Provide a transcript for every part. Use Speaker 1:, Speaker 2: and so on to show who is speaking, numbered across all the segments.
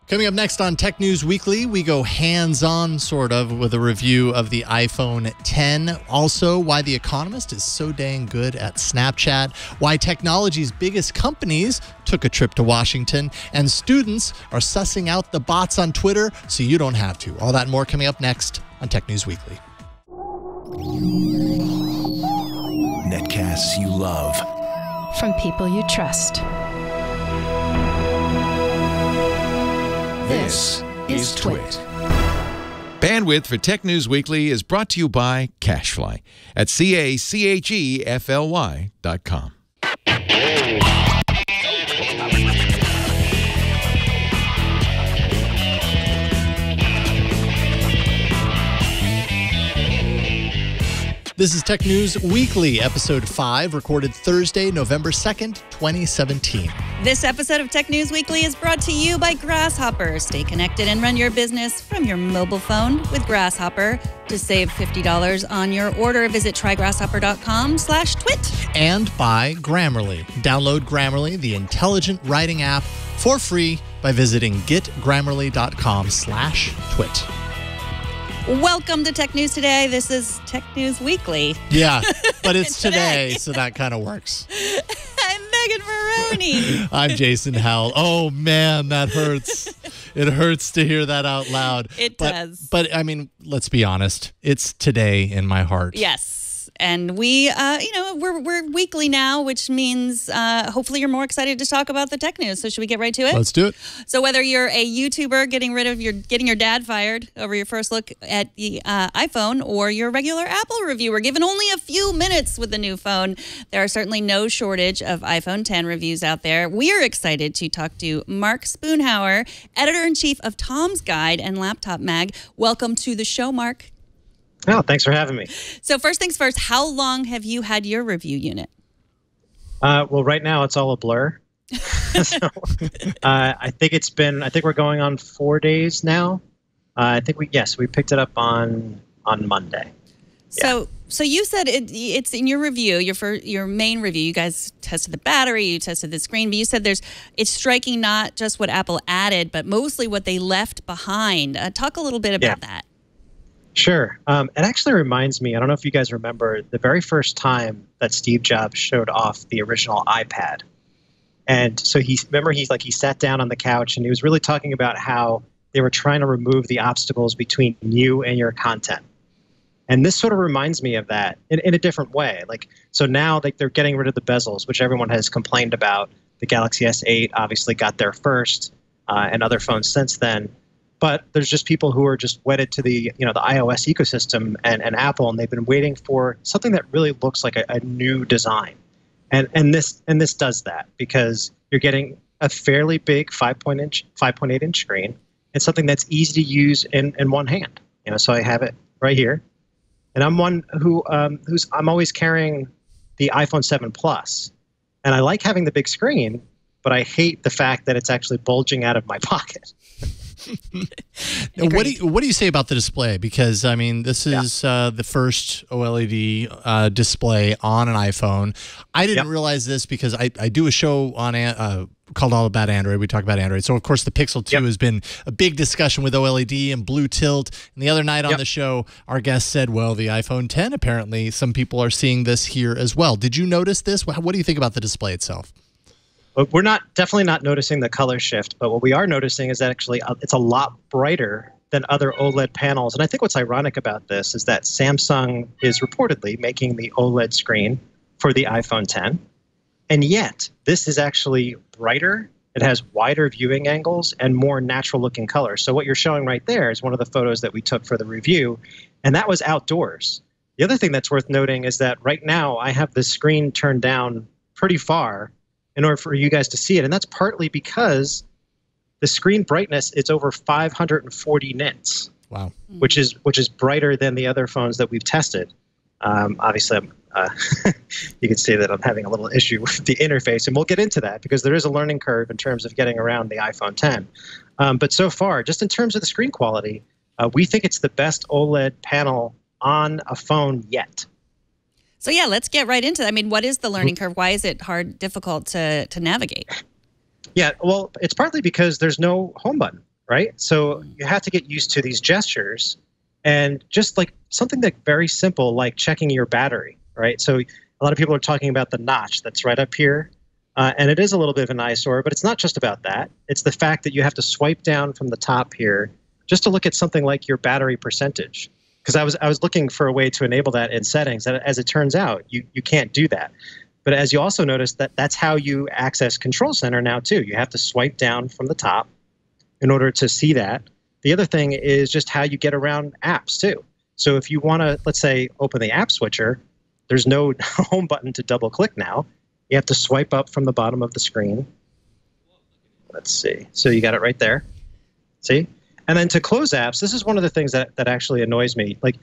Speaker 1: Coming up next on Tech News Weekly, we go hands-on, sort of, with a review of the iPhone 10. Also, why The Economist is so dang good at Snapchat, why technology's biggest companies took a trip to Washington, and students are sussing out the bots on Twitter so you don't have to. All that and more coming up next on Tech News Weekly.
Speaker 2: Netcasts you love.
Speaker 3: From people you trust.
Speaker 2: This is Twit.
Speaker 4: Bandwidth for Tech News Weekly is brought to you by CacheFly at CacheFly.com.
Speaker 1: This is Tech News Weekly, Episode 5, recorded Thursday, November 2nd, 2017.
Speaker 5: This episode of Tech News Weekly is brought to you by Grasshopper. Stay connected and run your business from your mobile phone with Grasshopper. To save $50 on your order, visit trygrasshopper.com/twit.
Speaker 1: And by Grammarly. Download Grammarly, the intelligent writing app, for free by visiting getgrammarly.com/twit.
Speaker 5: Welcome to Tech News Today. This is Tech News Weekly.
Speaker 1: Yeah, but it's today, so that kind of works.
Speaker 5: I'm Megan Maroney.
Speaker 1: I'm Jason Howell. Oh, man, that hurts. It hurts to hear that out loud.
Speaker 5: It does.
Speaker 1: But, I mean, let's be honest. It's today in my heart.
Speaker 5: Yes. And we, we're weekly now, which means hopefully you're more excited to talk about the tech news. So should we get right to it?
Speaker 1: Let's do it.
Speaker 5: So whether you're a YouTuber getting your dad fired over your first look at the iPhone, or your regular Apple reviewer given only a few minutes with the new phone, there are certainly no shortage of iPhone 10 reviews out there. We are excited to talk to Mark Spoonhauer, editor-in-chief of Tom's Guide and Laptop Mag. Welcome to the show, Mark.
Speaker 6: Oh, thanks for having me.
Speaker 5: So first things first, how long have you had your review unit?
Speaker 6: Well, right now it's all a blur. So, I think we're going on 4 days now. I think we picked it up on Monday.
Speaker 5: So you said it's in your review, your main review. You guys tested the battery, you tested the screen, but you said it's striking not just what Apple added, but mostly what they left behind. Talk a little bit about that.
Speaker 6: Sure. It actually reminds me, I don't know if you guys remember, the very first time that Steve Jobs showed off the original iPad. And so he sat down on the couch and he was really talking about how they were trying to remove the obstacles between you and your content. And this sort of reminds me of that in a different way. So now they're getting rid of the bezels, which everyone has complained about. The Galaxy S8 obviously got there first, and other phones since then. But there's just people who are just wedded to the iOS ecosystem and Apple, and they've been waiting for something that really looks like a new design. And this does that, because you're getting a fairly big 5.8 inch screen, and something that's easy to use in one hand. So I have it right here, and I'm one I'm always carrying the iPhone 7 Plus, and I like having the big screen, but I hate the fact that it's actually bulging out of my pocket.
Speaker 1: What do you say about the display? Because, I mean, this is the first OLED display on an iPhone. I didn't realize this because I do a show on called All About Android. We talk about Android. So, of course, the Pixel 2 has been a big discussion with OLED and blue tilt. And the other night on the show, our guest said, well, the iPhone 10, apparently some people are seeing this here as well. Did you notice this? What do you think about the display itself?
Speaker 6: We're definitely not noticing the color shift, but what we are noticing is that actually it's a lot brighter than other OLED panels. And I think what's ironic about this is that Samsung is reportedly making the OLED screen for the iPhone 10, and yet this is actually brighter. It has wider viewing angles and more natural-looking colors. So what you're showing right there is one of the photos that we took for the review, and that was outdoors. The other thing that's worth noting is that right now I have the screen turned down pretty far in order for you guys to see it. And that's partly because the screen brightness is over 540 nits.
Speaker 1: Wow.
Speaker 6: Which is brighter than the other phones that we've tested. Obviously, you can see that I'm having a little issue with the interface, and we'll get into that because there is a learning curve in terms of getting around the iPhone 10. But so far, just in terms of the screen quality, we think it's the best OLED panel on a phone yet.
Speaker 5: So yeah, let's get right into that. I mean, what is the learning curve? Why is it difficult to navigate?
Speaker 6: Yeah, well, it's partly because there's no home button, right? So you have to get used to these gestures, and just like something that very simple, like checking your battery, right? So a lot of people are talking about the notch that's right up here. And it is a little bit of an eyesore, but it's not just about that. It's the fact that you have to swipe down from the top here just to look at something like your battery percentage. Because I was looking for a way to enable that in settings, and as it turns out, you can't do that. But as you also notice, that's how you access Control Center now too. You have to swipe down from the top in order to see that. The other thing is just how you get around apps too. So if you want to, let's say, open the app switcher, there's no home button to double click now. You have to swipe up from the bottom of the screen. Let's see. So you got it right there. See? And then to close apps, this is one of the things that actually annoys me. Like,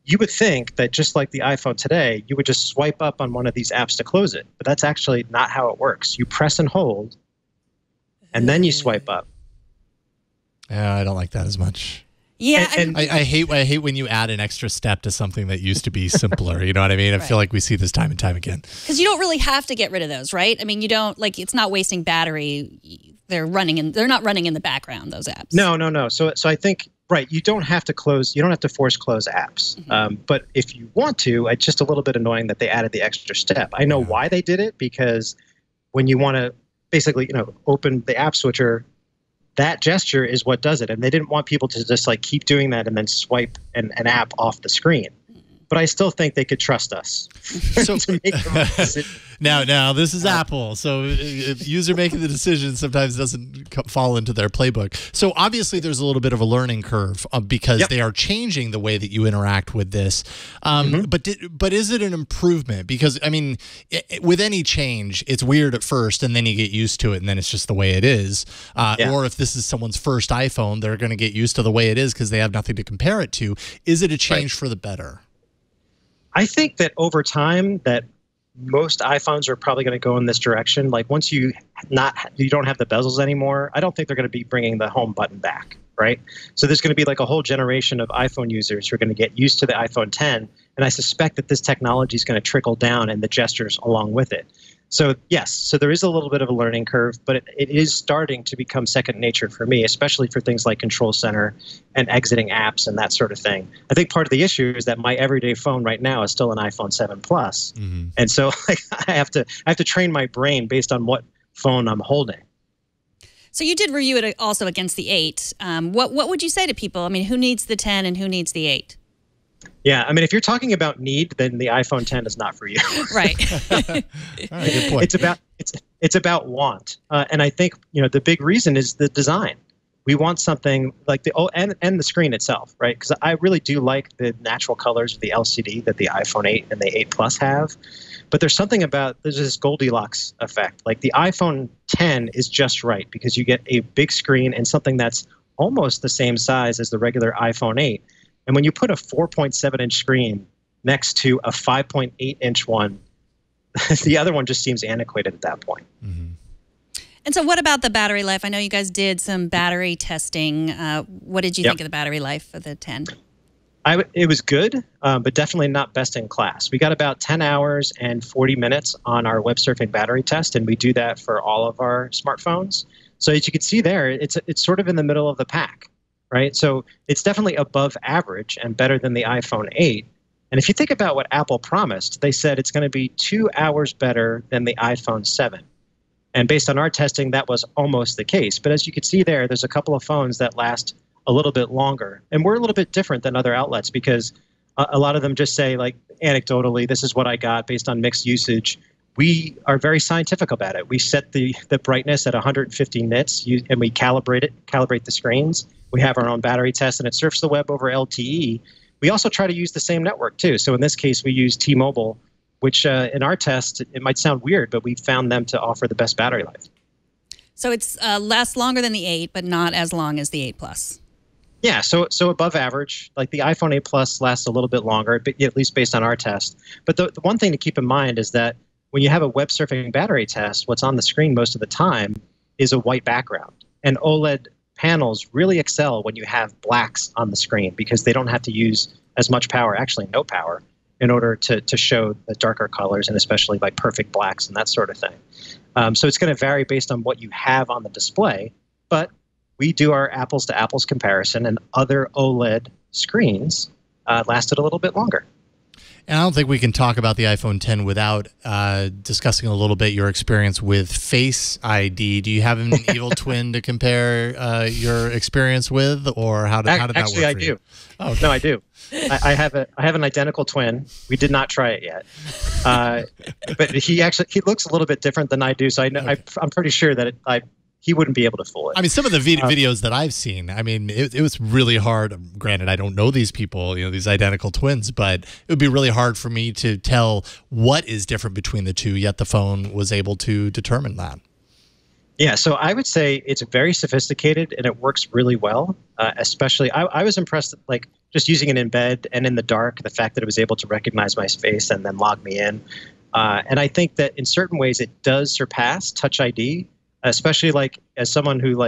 Speaker 6: you would think that just like the iPhone today, you would just swipe up on one of these apps to close it. But that's actually not how it works. You press and hold, and then you swipe up.
Speaker 1: Yeah, I don't like that as much.
Speaker 5: Yeah,
Speaker 6: And
Speaker 1: I hate when you add an extra step to something that used to be simpler. You know what I mean? I feel like we see this time and time again.
Speaker 5: because you don't really have to get rid of those, right? I mean, you don't, like, it's not wasting battery. They're not running in the background, those apps.
Speaker 6: No. So I think, right, you don't have to force close apps.
Speaker 5: Mm-hmm.
Speaker 6: But if you want to, it's just a little bit annoying that they added the extra step. I know why they did it, because when you want to basically, open the app switcher, that gesture is what does it. And they didn't want people to just like keep doing that and then swipe an app off the screen. But I still think they could trust us.
Speaker 1: So now this is Apple. So user making the decision sometimes doesn't fall into their playbook. So obviously there's a little bit of a learning curve because they are changing the way that you interact with this. But is it an improvement? Because I mean, with any change, it's weird at first, and then you get used to it, and then it's just the way it is. Or if this is someone's first iPhone, they're going to get used to the way it is because they have nothing to compare it to. Is it a change for the better?
Speaker 6: I think that over time that most iPhones are probably going to go in this direction. Like once you don't have the bezels anymore, I don't think they're going to be bringing the home button back, right? So there's going to be like a whole generation of iPhone users who are going to get used to the iPhone 10, and I suspect that this technology is going to trickle down and the gestures along with it. So yes, so there is a little bit of a learning curve, but it is starting to become second nature for me, especially for things like Control Center and exiting apps and that sort of thing. I think part of the issue is that my everyday phone right now is still an iPhone 7 Plus, and so I have to train my brain based on what phone I'm holding.
Speaker 5: So you did review it also against the 8. What would you say to people? I mean, who needs the 10 and who needs the 8?
Speaker 6: Yeah, I mean, if you're talking about need, then the iPhone 10 is not for you.
Speaker 5: Right.
Speaker 1: All right, good point.
Speaker 6: It's about want, and I think the big reason is the design. We want something like and the screen itself, right? Because I really do like the natural colors of the LCD that the iPhone 8 and the 8 Plus have, but there's this Goldilocks effect. Like the iPhone 10 is just right because you get a big screen and something that's almost the same size as the regular iPhone 8. And when you put a 4.7-inch screen next to a 5.8-inch one, the other one just seems antiquated at that point.
Speaker 1: Mm-hmm.
Speaker 5: And so what about the battery life? I know you guys did some battery testing. What did you think of the battery life for the 10?
Speaker 6: It was good, but definitely not best in class. We got about 10 hours and 40 minutes on our web surfing battery test, and we do that for all of our smartphones. So as you can see there, it's sort of in the middle of the pack. Right? So it's definitely above average and better than the iPhone 8. And if you think about what Apple promised, they said it's going to be 2 hours better than the iPhone 7. And based on our testing, that was almost the case. But as you can see there's a couple of phones that last a little bit longer. And we're a little bit different than other outlets because a lot of them just say, like, anecdotally, this is what I got based on mixed usage. We are very scientific about it. We set the brightness at 150 nits, and we calibrate the screens. We have our own battery test, and it surfs the web over LTE. We also try to use the same network, too. So in this case, we use T-Mobile, which in our test, it might sound weird, but we found them to offer the best battery life.
Speaker 5: So it's lasts longer than the 8, but not as long as the 8 Plus.
Speaker 6: Yeah, so above average. Like the iPhone 8 Plus lasts a little bit longer, but at least based on our test. But the one thing to keep in mind is that when you have a web surfing battery test, what's on the screen most of the time is a white background. And OLED panels really excel when you have blacks on the screen because they don't have to use as much power, actually no power, in order to show the darker colors and especially like perfect blacks and that sort of thing. So it's going to vary based on what you have on the display. But we do our apples to apples comparison, and other OLED screens lasted a little bit longer.
Speaker 1: And I don't think we can talk about the iPhone X without discussing a little bit your experience with Face ID. Do you have an evil twin to compare your experience with, or how did that work for you?
Speaker 6: Actually, I do. Oh, okay. No, I do. I have an identical twin. We did not try it yet, but he looks a little bit different than I do. So I know, okay. I'm pretty sure that he wouldn't be able to fool it.
Speaker 1: I mean, some of the videos that I've seen, I mean, it was really hard. Granted, I don't know these people, these identical twins, but it would be really hard for me to tell what is different between the two, yet the phone was able to determine that.
Speaker 6: Yeah, so I would say it's very sophisticated and it works really well. Especially, I was impressed, like just using it in bed and in the dark, the fact that it was able to recognize my face and then log me in. And I think that in certain ways it does surpass Touch ID. Especially like as someone who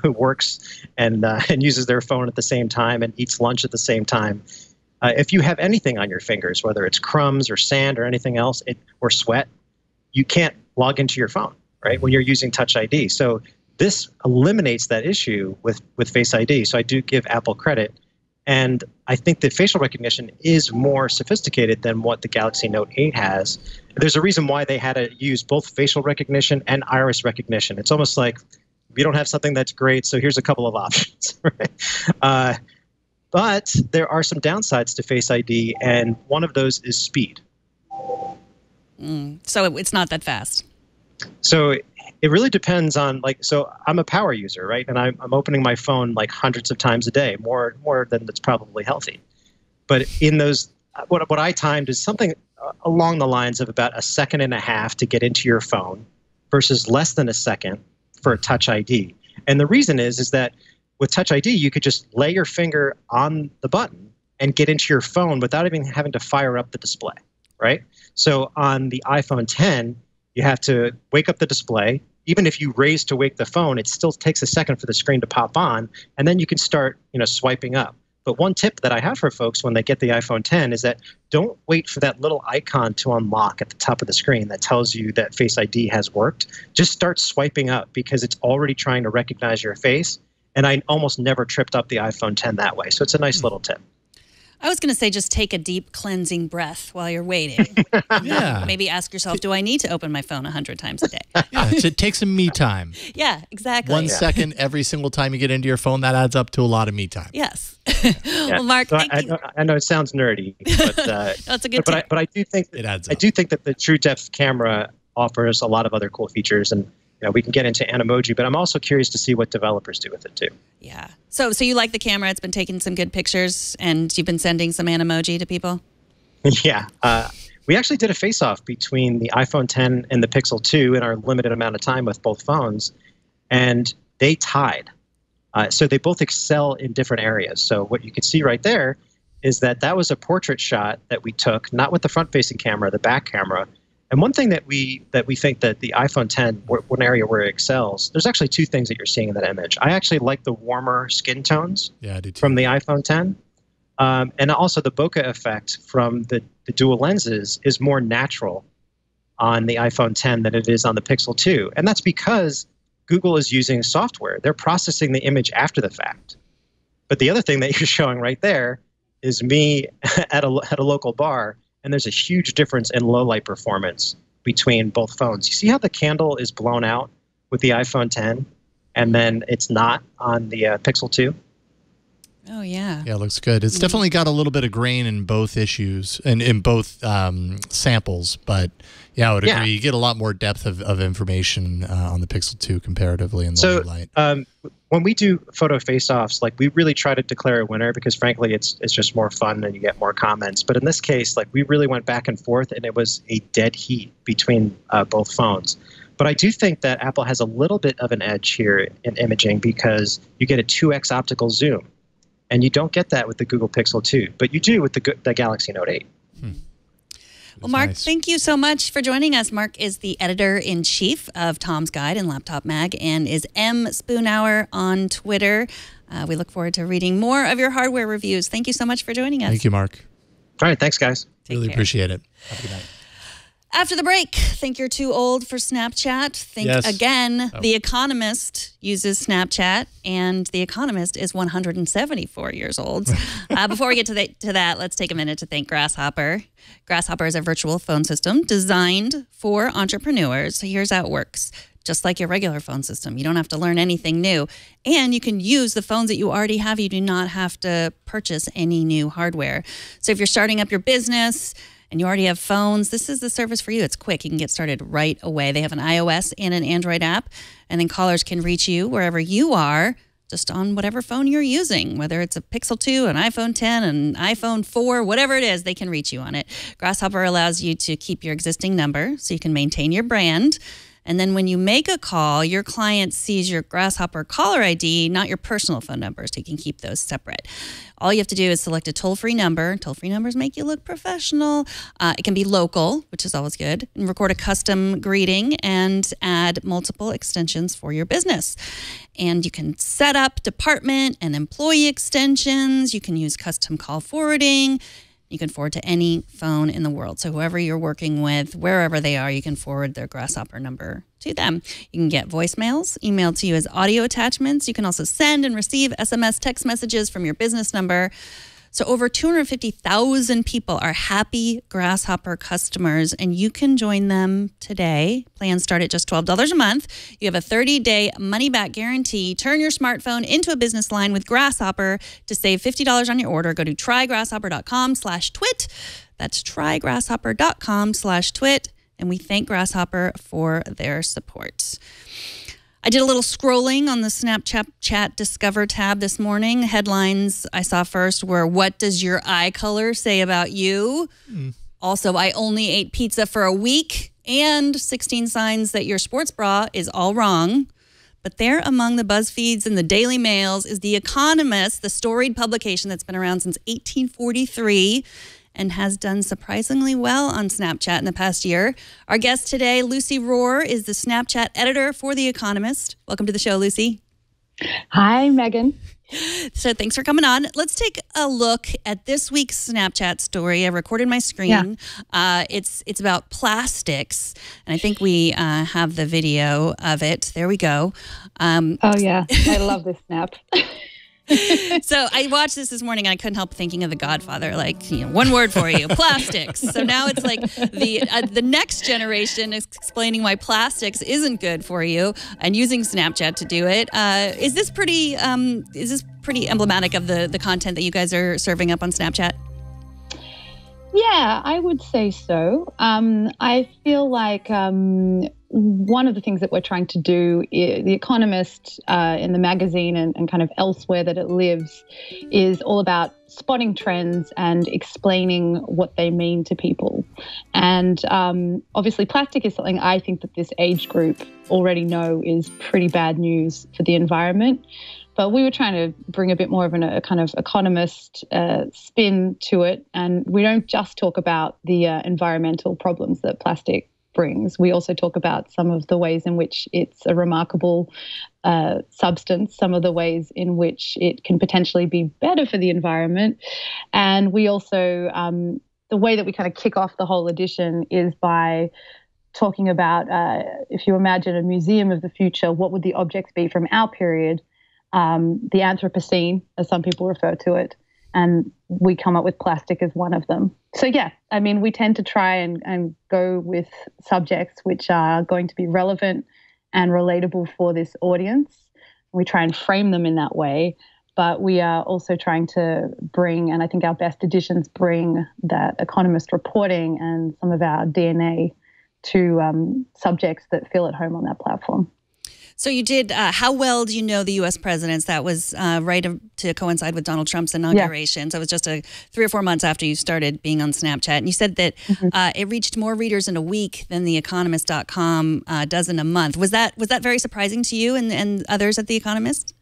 Speaker 6: who works and uses their phone at the same time and eats lunch at the same time. If you have anything on your fingers, whether it's crumbs or sand or anything else, or sweat, you can't log into your phone, right? When you're using Touch ID. So this eliminates that issue with Face ID. So I do give Apple credit. And I think that facial recognition is more sophisticated than what the Galaxy Note 8 has. There's a reason why they had to use both facial recognition and iris recognition. It's almost like we don't have something that's great, so here's a couple of options. Right? But there are some downsides to Face ID, and one of those is speed.
Speaker 5: So it's not that fast.
Speaker 6: So it really depends on, so I'm a power user, right? And I'm opening my phone like hundreds of times a day, more than that's probably healthy. But in those, what I timed is something along the lines of about 1.5 seconds to get into your phone versus less than a second for Touch ID. And the reason is that with Touch ID, you could just lay your finger on the button and get into your phone without even having to fire up the display, right? So on the iPhone X, you have to wake up the display. Even if you raise to wake the phone, it still takes a second for the screen to pop on, and then you can start, swiping up. But one tip that I have for folks when they get the iPhone X is that don't wait for that little icon to unlock at the top of the screen that tells you that Face ID has worked. Just start swiping up because it's already trying to recognize your face. And I almost never tripped up the iPhone X that way. So it's a nice little tip.
Speaker 5: I was going to say just take a deep cleansing breath while you're waiting.
Speaker 1: Yeah.
Speaker 5: Maybe ask yourself, do I need to open my phone 100 times a day?
Speaker 1: Yeah, to take some me time.
Speaker 5: Yeah, exactly.
Speaker 1: 1 second every single time you get into your phone, that adds up to a lot of me time.
Speaker 5: Yes.
Speaker 6: Yeah.
Speaker 5: Well, Mark,
Speaker 6: so
Speaker 5: thank you.
Speaker 6: I know it sounds nerdy, but
Speaker 5: That's a good tip.
Speaker 6: but I do think
Speaker 1: it adds up.
Speaker 6: I do think that the True Depth camera offers a lot of other cool features, and we can get into Animoji, but I'm also curious to see what developers do with it too.
Speaker 5: Yeah. So you like the camera? It's been taking some good pictures, and you've been sending some Animoji to people?
Speaker 6: Yeah. We actually did a face-off between the iPhone X and the Pixel 2 in our limited amount of time with both phones, and they tied. So they both excel in different areas. So what you can see right there is that was a portrait shot that we took, not with the front-facing camera, the back camera. And one thing that we think that the iPhone X, one area where it excels, there's actually two things that you're seeing in that image. I actually like the warmer skin tones from the iPhone X. And also the bokeh effect from the dual lenses is more natural on the iPhone X than it is on the Pixel 2. And that's because Google is using software. They're processing the image after the fact. But the other thing that you're showing right there is me at a local bar. And there's a huge difference in low light performance between both phones. You see how the candle is blown out with the iPhone X, and then it's not on the Pixel 2?
Speaker 5: Oh, yeah.
Speaker 1: Yeah, it looks good. It's definitely got a little bit of grain in both issues and in both samples. But, yeah, I would agree. You get a lot more depth of information on the Pixel 2 comparatively in the low light.
Speaker 6: When we do photo face-offs, we really try to declare a winner because, frankly, it's just more fun and you get more comments. But in this case, we really went back and forth, and it was a dead heat between both phones. But I do think that Apple has a little bit of an edge here in imaging because you get a 2x optical zoom. And you don't get that with the Google Pixel 2, but you do with the Galaxy Note 8.
Speaker 5: Well, Mark, thank you so much for joining us. Mark is the editor-in-chief of Tom's Guide and Laptop Mag and is M. Spoonhauer on Twitter. We look forward to reading more of your hardware reviews. Thank you so much for joining us.
Speaker 1: Thank you, Mark.
Speaker 6: All right, thanks, guys.
Speaker 1: Really appreciate it. Have a good night.
Speaker 5: After the break, think you're too old for Snapchat? Think again. The Economist uses Snapchat, and The Economist is 174 years old. Before we get to that, let's take a minute to thank Grasshopper. Grasshopper is a virtual phone system designed for entrepreneurs. So here's how it works. Just like your regular phone system, you don't have to learn anything new. And you can use the phones that you already have. You do not have to purchase any new hardware. So if you're starting up your business and you already have phones, this is the service for you. It's quick. You can get started right away. They have an iOS and an Android app, and then callers can reach you wherever you are, just on whatever phone you're using, whether it's a Pixel 2, an iPhone 10, an iPhone 4, whatever it is, they can reach you on it. Grasshopper allows you to keep your existing number so you can maintain your brand. And then when you make a call, your client sees your Grasshopper caller ID, not your personal phone number, so you can keep those separate. All you have to do is select a toll-free number. Toll-free numbers make you look professional. It can be local, which is always good, and record a custom greeting and add multiple extensions for your business. And you can set up department and employee extensions. You can use custom call forwarding. You can forward to any phone in the world. So whoever you're working with, wherever they are, you can forward their Grasshopper number to them. You can get voicemails emailed to you as audio attachments. You can also send and receive SMS text messages from your business number. So over 250,000 people are happy Grasshopper customers, and you can join them today. Plans start at just $12 a month. You have a 30-day money-back guarantee. Turn your smartphone into a business line with Grasshopper. To save $50 on your order, go to trygrasshopper.com/twit. That's trygrasshopper.com/twit. And we thank Grasshopper for their support. I did a little scrolling on the Snapchat Discover tab this morning. Headlines I saw first were, "What does your eye color say about you?" Also, "I only ate pizza for a week," and 16 signs that your sports bra is all wrong. But there among the BuzzFeeds and the Daily Mails is The Economist, the storied publication that's been around since 1843. And has done surprisingly well on Snapchat in the past year. Our guest today, Lucy Rohr, is the Snapchat editor for The Economist. Welcome to the show, Lucy.
Speaker 2: Hi, Megan.
Speaker 5: So thanks for coming on. Let's take a look at this week's Snapchat story. I recorded my screen. Yeah. It's about plastics, and I think we have the video of it. There we go.
Speaker 2: Oh, yeah. I love this snap.
Speaker 5: So I watched this morning, and I couldn't help thinking of The Godfather, like, one word for you, plastics. So now it's like the next generation is explaining why plastics isn't good for you and using Snapchat to do it. Is this pretty emblematic of the content that you guys are serving up on Snapchat?
Speaker 2: Yeah, I would say so. I feel like one of the things that we're trying to do, The Economist in the magazine and kind of elsewhere that it lives, is all about spotting trends and explaining what they mean to people. And obviously plastic is something I think that this age group already know is pretty bad news for the environment. But we were trying to bring a bit more of a kind of economist spin to it. And we don't just talk about the environmental problems that plastic brings. We also talk about some of the ways in which it's a remarkable substance, some of the ways in which it can potentially be better for the environment. And we also, the way that we kind of kick off the whole edition is by talking about, if you imagine a museum of the future, what would the objects be from our period? The Anthropocene, as some people refer to it, and we come up with plastic as one of them. So yeah, I mean, we tend to try and go with subjects which are going to be relevant and relatable for this audience. We try and frame them in that way, but we are also trying to bring, and I think our best editions bring, that economist reporting and some of our DNA to subjects that feel at home on that platform.
Speaker 5: So you did, how well do you know the U.S. presidents? That was right to coincide with Donald Trump's inauguration. Yeah. So it was just 3 or 4 months after you started being on Snapchat. And you said that it reached more readers in a week than TheEconomist.com does in a month. Was that very surprising to you and others at The Economist?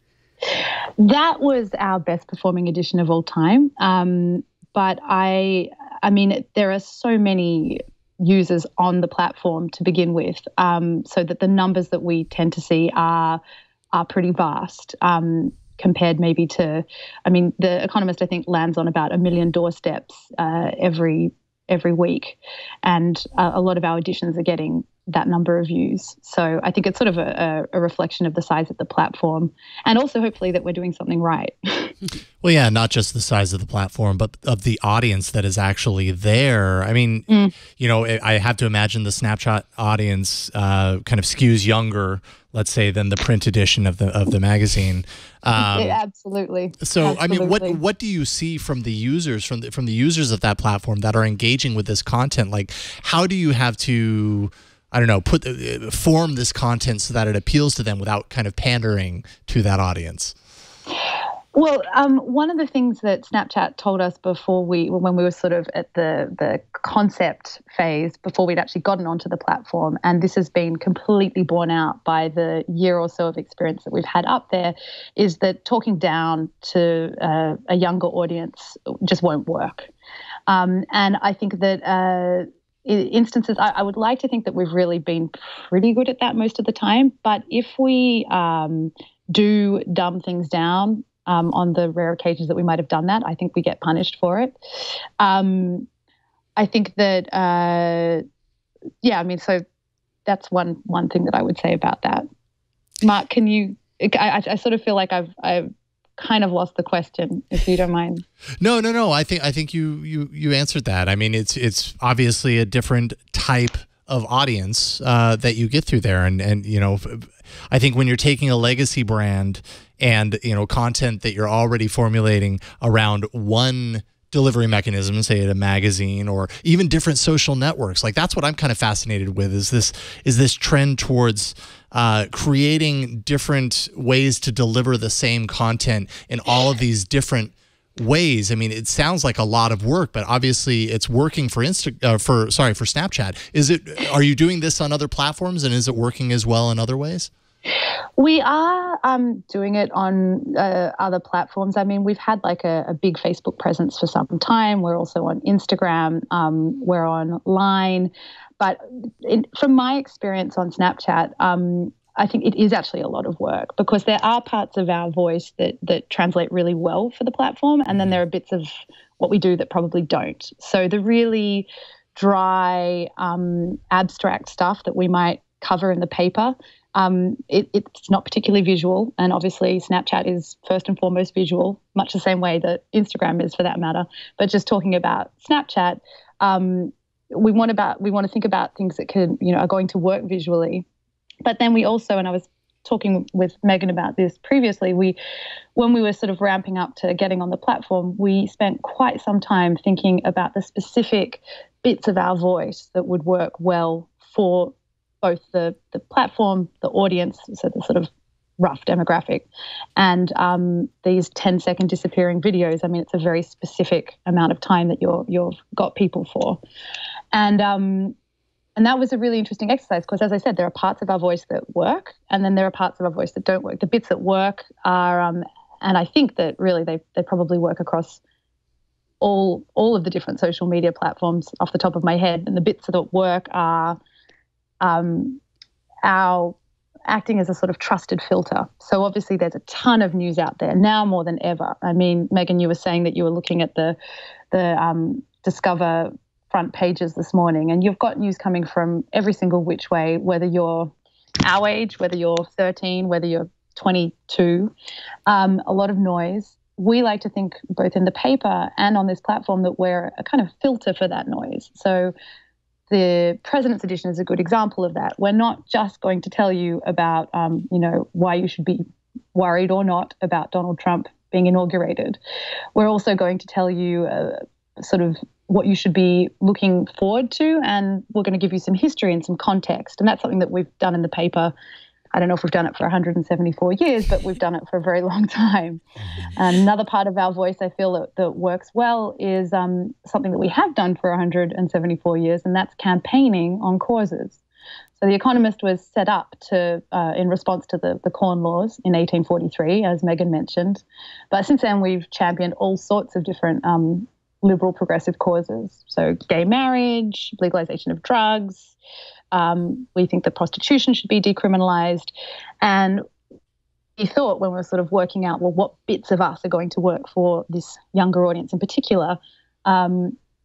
Speaker 2: That was our best performing edition of all time. But I mean, there are so many users on the platform to begin with, so that the numbers that we tend to see are pretty vast compared maybe to, I mean, The Economist, I think, lands on about 1 million doorsteps every every week, and a lot of our editions are getting that number of views. So I think it's sort of a reflection of the size of the platform, and also hopefully that we're doing something right.
Speaker 1: Well, yeah, not just the size of the platform, but of the audience that is actually there. I mean, you know, I have to imagine the Snapchat audience kind of skews younger, let's say, than the print edition of the magazine.
Speaker 2: Absolutely.
Speaker 1: So,
Speaker 2: Absolutely.
Speaker 1: I mean, what do you see from the users, from the users of that platform that are engaging with this content? Like, how do you have to, I don't know, form this content so that it appeals to them without kind of pandering to that audience?
Speaker 2: Well, one of the things that Snapchat told us when we were sort of at the concept phase, before we'd actually gotten onto the platform, and this has been completely borne out by the year or so of experience that we've had up there, is that talking down to a younger audience just won't work. And I think that instances, I would like to think that we've really been pretty good at that most of the time, but if we do dumb things down, on the rare occasions that we might have done that, I think we get punished for it. I think that, I mean, so that's one thing that I would say about that. Mark, can you? I sort of feel like I've kind of lost the question, if you don't mind.
Speaker 1: No. I think you answered that. I mean, it's obviously a different type of audience that you get through there, and you know, I think when you're taking a legacy brand and, you know, content that you're already formulating around one delivery mechanism, say at a magazine or even different social networks, like that's what I'm kind of fascinated with, is this trend towards creating different ways to deliver the same content in all of these different ways. I mean, it sounds like a lot of work, but obviously it's working for Snapchat. Are you doing this on other platforms, and is it working as well in other ways?
Speaker 2: We are doing it on other platforms. I mean, we've had like a big Facebook presence for some time. We're also on Instagram. We're on Line. But from my experience on Snapchat, I think it is actually a lot of work, because there are parts of our voice that translate really well for the platform, and then there are bits of what we do that probably don't. So the really dry, abstract stuff that we might cover in the paper, it's not particularly visual, and obviously Snapchat is first and foremost visual, much the same way that Instagram is, for that matter. But just talking about Snapchat, we want to think about things that are going to work visually. But then we also, and I was talking with Megan about this previously, when we were sort of ramping up to getting on the platform, we spent quite some time thinking about the specific bits of our voice that would work well for both the platform, the audience, so the sort of rough demographic, and these 10-second disappearing videos. I mean, it's a very specific amount of time that you've got people for. And that was a really interesting exercise, because, as I said, there are parts of our voice that work, and then there are parts of our voice that don't work. The bits that work are, and I think that really they probably work across all of the different social media platforms off the top of my head. And the bits that work are our acting as a sort of trusted filter. So obviously there's a ton of news out there now more than ever. I mean, Megan, you were saying that you were looking at the Discover front pages this morning, and you've got news coming from every single which way, whether you're our age, whether you're 13, whether you're 22, a lot of noise. We like to think, both in the paper and on this platform, that we're a kind of filter for that noise. So the President's Edition is a good example of that. We're not just going to tell you about, why you should be worried or not about Donald Trump being inaugurated. We're also going to tell you sort of what you should be looking forward to, and we're going to give you some history and some context. And that's something that we've done in the paper. I don't know if we've done it for 174 years, but we've done it for a very long time. And another part of our voice I feel that works well is something that we have done for 174 years, and that's campaigning on causes. So The Economist was set up in response to the Corn Laws in 1843, as Megan mentioned. But since then, we've championed all sorts of different liberal progressive causes. So gay marriage, legalization of drugs. We think that prostitution should be decriminalized. And we thought, when we were sort of working out, well, what bits of us are going to work for this younger audience in particular,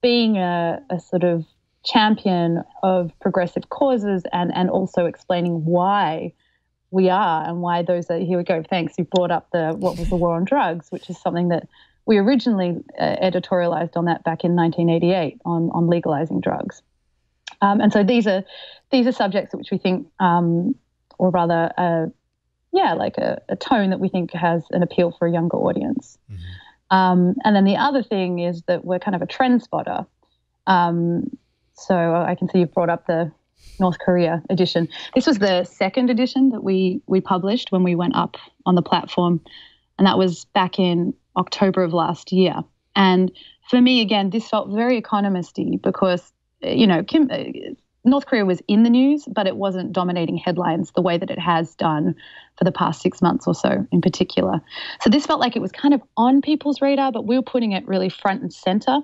Speaker 2: being a sort of champion of progressive causes and also explaining why we are and why those are, here we go, thanks, you brought up what was the war on drugs, which is something that we originally editorialized on that back in 1988 on legalizing drugs. And so these are subjects which we think, or rather, like a tone that we think has an appeal for a younger audience. Mm-hmm. And then the other thing is that we're kind of a trend spotter. So I can see you've brought up the North Korea edition. This was the second edition that we published when we went up on the platform, and that was back in October of last year. And for me, again, this felt very economist-y because, North Korea was in the news, but it wasn't dominating headlines the way that it has done for the past 6 months or so in particular. So this felt like it was kind of on people's radar, but we were putting it really front and center.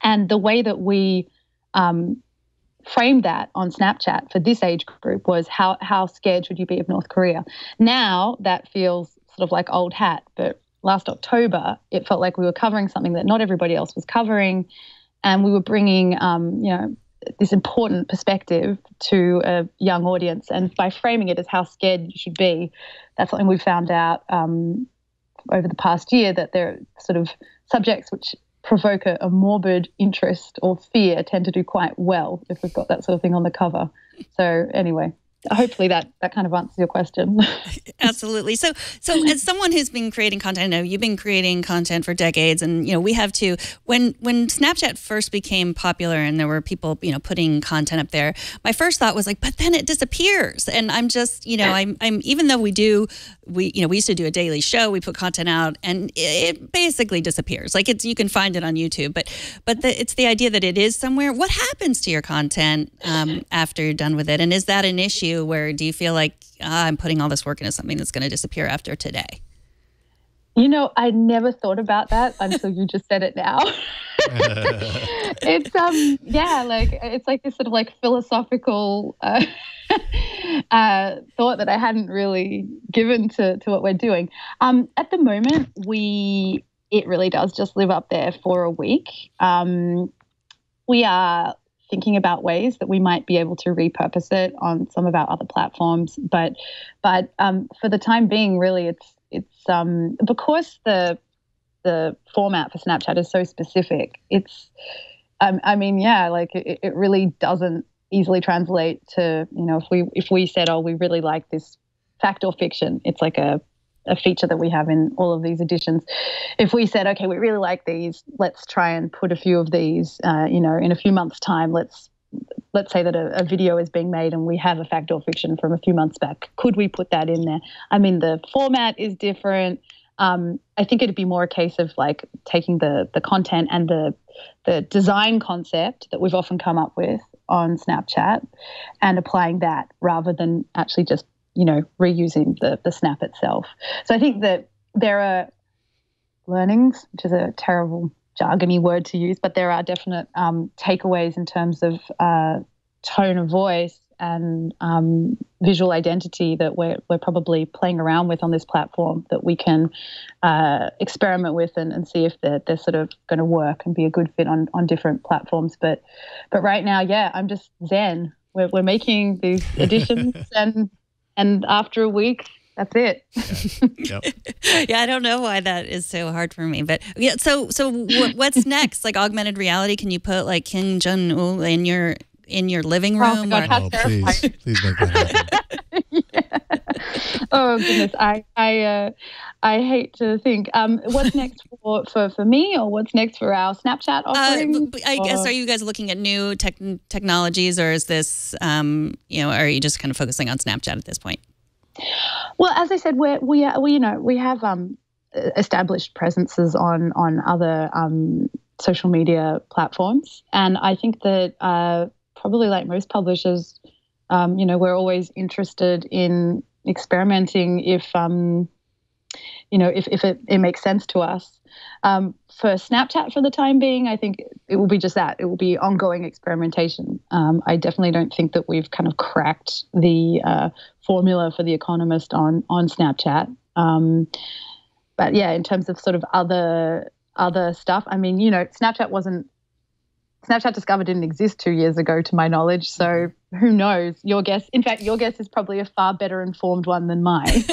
Speaker 2: And the way that we framed that on Snapchat for this age group was how scared should you be of North Korea? Now that feels sort of like old hat, but last October it felt like we were covering something that not everybody else was covering, and we were bringing this important perspective to a young audience. And by framing it as how scared you should be, that's something we found out over the past year, that there are sort of subjects which provoke a morbid interest or fear tend to do quite well if we've got that sort of thing on the cover. So anyway, hopefully that kind of answers your question.
Speaker 5: Absolutely. So as someone who's been creating content, I know you've been creating content for decades, and we have too. When Snapchat first became popular and there were people putting content up there, my first thought was like, but then it disappears. And I'm just I'm even though we used to do a daily show, we put content out and it basically disappears. Like you can find it on YouTube, but it's the idea that it is somewhere. What happens to your content after you're done with it, and is that an issue? Where do you feel like I'm putting all this work into something that's going to disappear after today?
Speaker 2: I never thought about that until you just said it now. It's it's like this sort of like philosophical thought that I hadn't really given to what we're doing. At the moment, it really does just live up there for a week. We are thinking about ways that we might be able to repurpose it on some of our other platforms, but for the time being, really, it's because the format for Snapchat is so specific. It's, it really doesn't easily translate to if we said, oh, we really like this fact or fiction. It's like a feature that we have in all of these editions. If we said, okay, we really like these, let's try and put a few of these, in a few months' time, let's say that a video is being made and we have a fact or fiction from a few months back. Could we put that in there? I mean, the format is different. I think it'd be more a case of like taking the content and the design concept that we've often come up with on Snapchat and applying that rather than actually just reusing the snap itself. So I think that there are learnings, which is a terrible jargony word to use, but there are definite takeaways in terms of tone of voice and visual identity that we're probably playing around with on this platform that we can experiment with and see if they're sort of going to work and be a good fit on different platforms. But right now, I'm just zen. We're making these editions and after a week, that's it.
Speaker 1: Yeah. Yep.
Speaker 5: Yeah, I don't know why that is so hard for me, but yeah. So what's next? Like augmented reality? Can you put like Kim Jong-un in your living room?
Speaker 2: Oh my God,
Speaker 1: please make that happen.
Speaker 2: Yeah. Oh goodness, I hate to think. What's next for me, or what's next for our Snapchat offering?
Speaker 5: I guess, are you guys looking at new technologies, or is this, are you just kind of focusing on Snapchat at this point?
Speaker 2: Well, as I said, we have established presences on other social media platforms, and I think that probably like most publishers, we're always interested in experimenting if it makes sense to us. For Snapchat for the time being, I think it will be just that. It will be ongoing experimentation. I definitely don't think that we've kind of cracked the formula for The Economist on Snapchat. But yeah, in terms of sort of other stuff, I mean, Snapchat wasn't Snapchat Discover didn't exist 2 years ago, to my knowledge. So who knows? Your guess is probably a far better informed one than mine.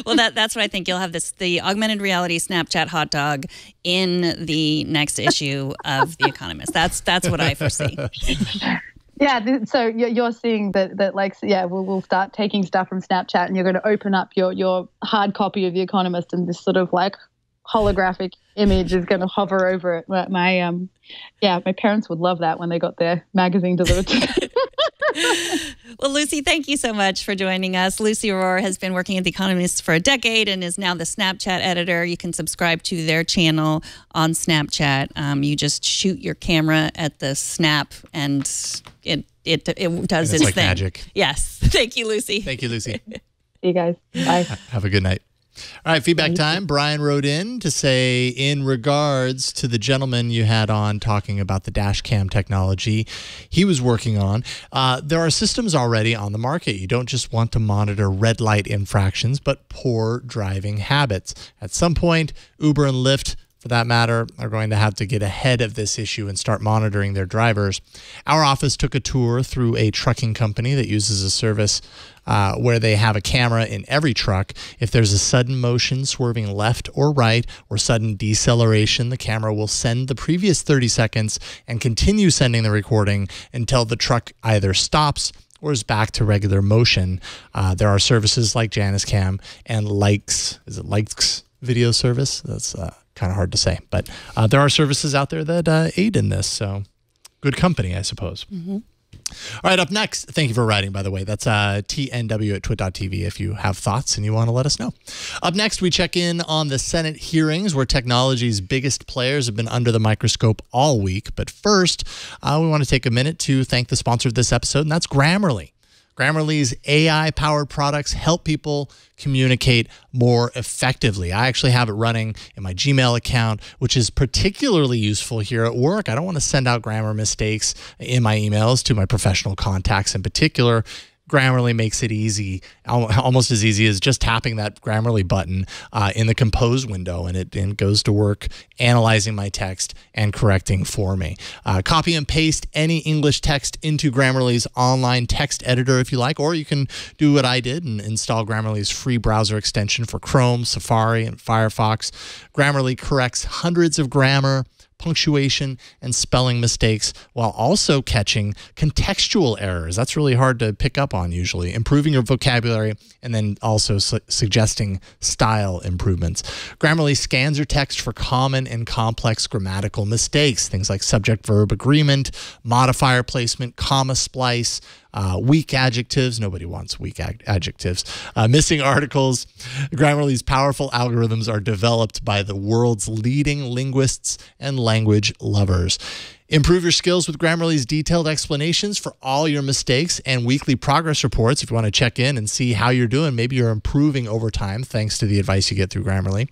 Speaker 5: Well, that's what I think. You'll have the augmented reality Snapchat hot dog in the next issue of The Economist. That's what I foresee.
Speaker 2: Yeah, so you're seeing that like, yeah, we'll start taking stuff from Snapchat, and you're going to open up your hard copy of The Economist, and this sort of like holographic image is going to hover over it. My parents would love that when they got their magazine delivered.
Speaker 5: Well, Lucy, thank you so much for joining us. Lucy Rohr has been working at The Economist for a decade and is now the Snapchat editor. You can subscribe to their channel on Snapchat. You just shoot your camera at the snap, and it does its
Speaker 1: like
Speaker 5: thing.
Speaker 1: Magic.
Speaker 5: Yes. Thank you, Lucy.
Speaker 1: Thank you, Lucy.
Speaker 2: See you guys. Bye.
Speaker 1: Have a good night. All right, feedback time. Brian wrote in to say, in regards to the gentleman you had on talking about the dash cam technology he was working on, there are systems already on the market. You don't just want to monitor red light infractions, but poor driving habits. At some point, Uber and Lyft, for that matter, are going to have to get ahead of this issue and start monitoring their drivers. Our office took a tour through a trucking company that uses a service where they have a camera in every truck. If there's a sudden motion swerving left or right or sudden deceleration, the camera will send the previous 30 seconds and continue sending the recording until the truck either stops or is back to regular motion. There are services like Janus Cam and Likes. Is it Likes video service? That's kind of hard to say, but there are services out there that aid in this. So good company, I suppose. Mm-hmm. All right, up next, thank you for writing, by the way. That's TNW@twit.tv if you have thoughts and you want to let us know. Up next, we check in on the Senate hearings where technology's biggest players have been under the microscope all week. But first, we want to take a minute to thank the sponsor of this episode, and that's Grammarly. Grammarly's AI-powered products help people communicate more effectively. I actually have it running in my Gmail account, which is particularly useful here at work. I don't want to send out grammar mistakes in my emails to my professional contacts in particular. Grammarly makes it easy, almost as easy as just tapping that Grammarly button in the compose window, and it goes to work analyzing my text and correcting for me. Copy and paste any English text into Grammarly's online text editor if you like, or you can do what I did and install Grammarly's free browser extension for Chrome, Safari, and Firefox. Grammarly corrects hundreds of grammar, punctuation, and spelling mistakes while also catching contextual errors. That's really hard to pick up on usually. Improving your vocabulary and then also suggesting style improvements. Grammarly scans your text for common and complex grammatical mistakes, things like subject-verb agreement, modifier placement, comma splice, weak adjectives. Nobody wants weak adjectives. Missing articles. Grammarly's powerful algorithms are developed by the world's leading linguists and language lovers. Improve your skills with Grammarly's detailed explanations for all your mistakes and weekly progress reports if you want to check in and see how you're doing. Maybe you're improving over time thanks to the advice you get through Grammarly.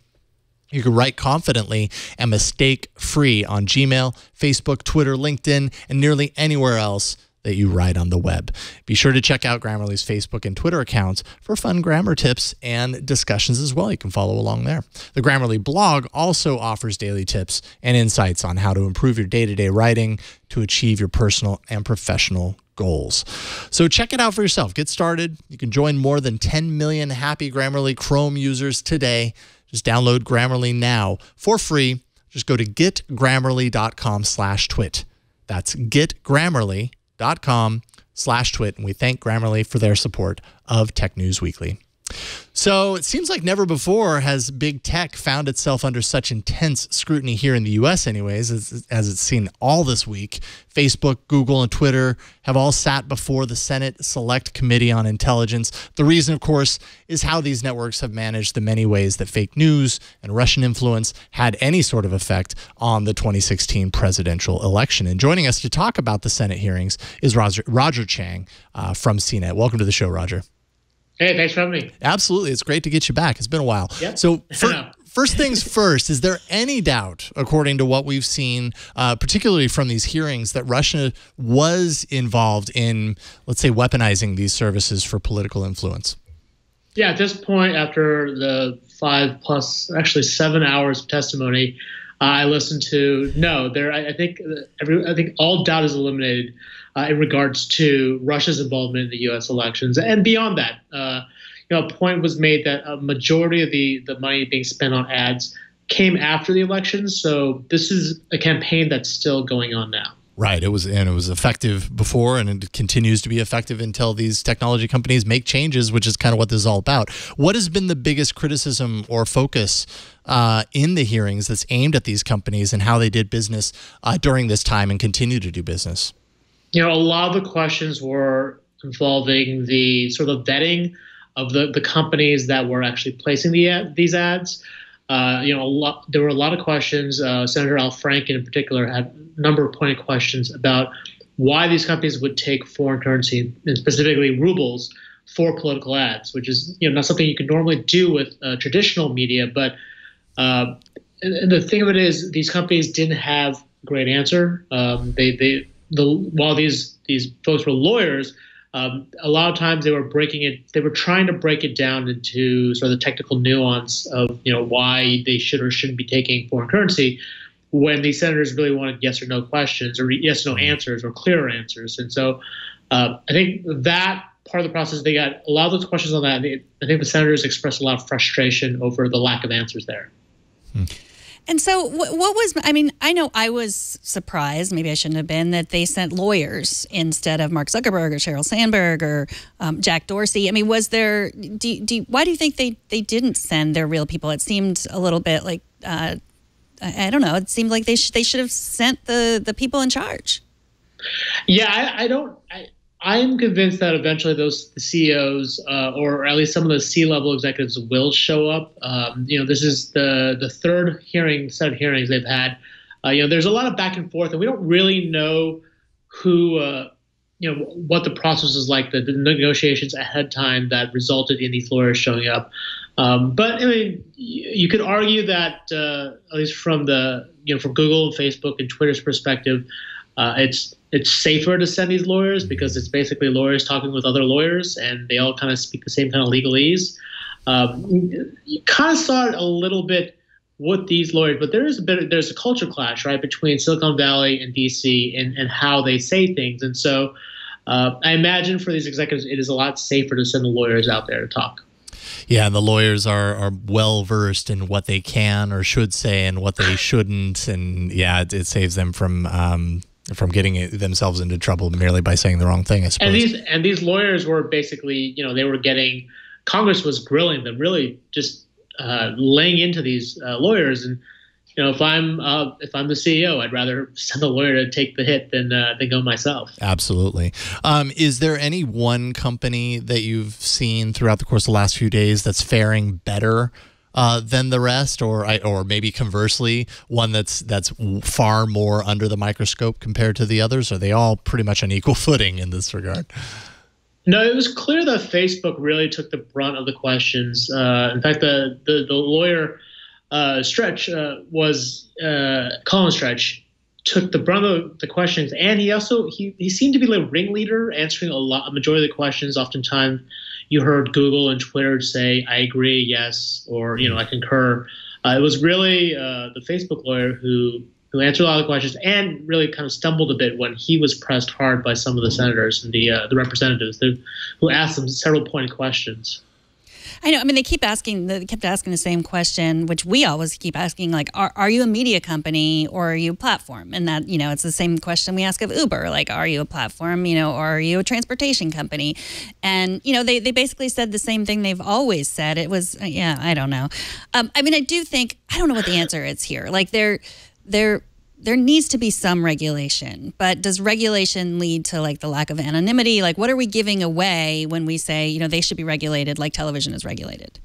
Speaker 1: You can write confidently and mistake-free on Gmail, Facebook, Twitter, LinkedIn, and nearly anywhere else that you write on the web. Be sure to check out Grammarly's Facebook and Twitter accounts for fun grammar tips and discussions as well. You can follow along there. The Grammarly blog also offers daily tips and insights on how to improve your day-to-day writing to achieve your personal and professional goals. So check it out for yourself. Get started. You can join more than 10 million happy Grammarly Chrome users today. Just download Grammarly now for free. Just go to getgrammarly.com/twit. That's getgrammarly.com/twit, and we thank Grammarly for their support of Tech News Weekly. So it seems like never before has big tech found itself under such intense scrutiny here in the U.S. anyways, as it's seen all this week. Facebook, Google, and Twitter have all sat before the Senate Select Committee on Intelligence. The reason, of course, is how these networks have managed the many ways that fake news and Russian influence had any sort of effect on the 2016 presidential election. And joining us to talk about the Senate hearings is Roger Cheng from CNET. Welcome to the show, Roger.
Speaker 7: Hey, thanks for having me.
Speaker 1: Absolutely. It's great to get you back. It's been a while.
Speaker 7: Yep.
Speaker 1: So first things first, is there any doubt, according to what we've seen, particularly from these hearings, that Russia was involved in, let's say, weaponizing these services for political influence?
Speaker 7: Yeah, at this point, after the 7 hours of testimony, I listened to no. There, I think all doubt is eliminated in regards to Russia's involvement in the U.S. elections, and beyond that, a point was made that a majority of the money being spent on ads came after the elections. So this is a campaign that's still going on now.
Speaker 1: Right. It was effective before, and it continues to be effective until these technology companies make changes, which is kind of what this is all about. What has been the biggest criticism or focus in the hearings that's aimed at these companies and how they did business during this time and continue to do business?
Speaker 7: A lot of the questions were involving the sort of vetting of the companies that were actually placing these ads. There were a lot of questions. Senator Al Franken in particular had a number of pointed questions about why these companies would take foreign currency, and specifically rubles, for political ads, which is not something you could normally do with traditional media. But the thing of it is, these companies didn't have a great answer. While these folks were lawyers, a lot of times they were trying to break it down into sort of the technical nuance of why they should or shouldn't be taking foreign currency, when these senators really wanted yes or no questions, or yes or no answers, or clearer answers. And so I think that part of the process, they got a lot of those questions on that. I think the senators expressed a lot of frustration over the lack of answers there.
Speaker 5: And so what was, I know I was surprised, maybe I shouldn't have been, that they sent lawyers instead of Mark Zuckerberg or Sheryl Sandberg or Jack Dorsey. Was there, why do you think they didn't send their real people? It seemed a little bit like, I don't know, it seemed like they should have sent the people in charge.
Speaker 7: Yeah, I am convinced that eventually the CEOs or at least some of the C-level executives will show up. This is the third set of hearings they've had. There's a lot of back and forth, and we don't really know what the process is like, the negotiations ahead of time that resulted in these lawyers showing up. But you could argue that at least from from Google and Facebook and Twitter's perspective, it's safer to send these lawyers because it's basically lawyers talking with other lawyers, and they all kind of speak the same kind of legalese. You kind of saw it a little bit with these lawyers, but there's a culture clash, right, between Silicon Valley and DC and how they say things. And so I imagine for these executives, it is a lot safer to send the lawyers out there to talk.
Speaker 1: Yeah, and the lawyers are well versed in what they can or should say and what they shouldn't, and yeah, it saves them from getting themselves into trouble merely by saying the wrong thing, I suppose.
Speaker 7: And these lawyers were basically, they were getting, Congress was grilling them, really just laying into these lawyers. And if I'm the CEO, I'd rather send a lawyer to take the hit than go myself.
Speaker 1: Absolutely. Is there any one company that you've seen throughout the course of the last few days that's faring better than the rest, or maybe conversely, one that's far more under the microscope compared to the others? Are they all pretty much on equal footing in this regard?
Speaker 7: No, it was clear that Facebook really took the brunt of the questions. In fact, the lawyer Stretch Colin Stretch took the brunt of the questions, and he seemed to be the ringleader, answering a majority of the questions. Oftentimes, you heard Google and Twitter say, "I agree," "yes," or I concur. It was really the Facebook lawyer who answered a lot of the questions and really kind of stumbled a bit when he was pressed hard by some of the senators and the representatives who asked him several pointed questions.
Speaker 5: I know. They kept asking the same question, which we always keep asking, like, are you a media company or are you a platform? And that, it's the same question we ask of Uber, like, are you a platform, or are you a transportation company? And, they basically said the same thing they've always said. It was, I don't know. I do think, I don't know what the answer is here. Like, there needs to be some regulation, but does regulation lead to like the lack of anonymity? Like, what are we giving away when we say, they should be regulated like television is regulated?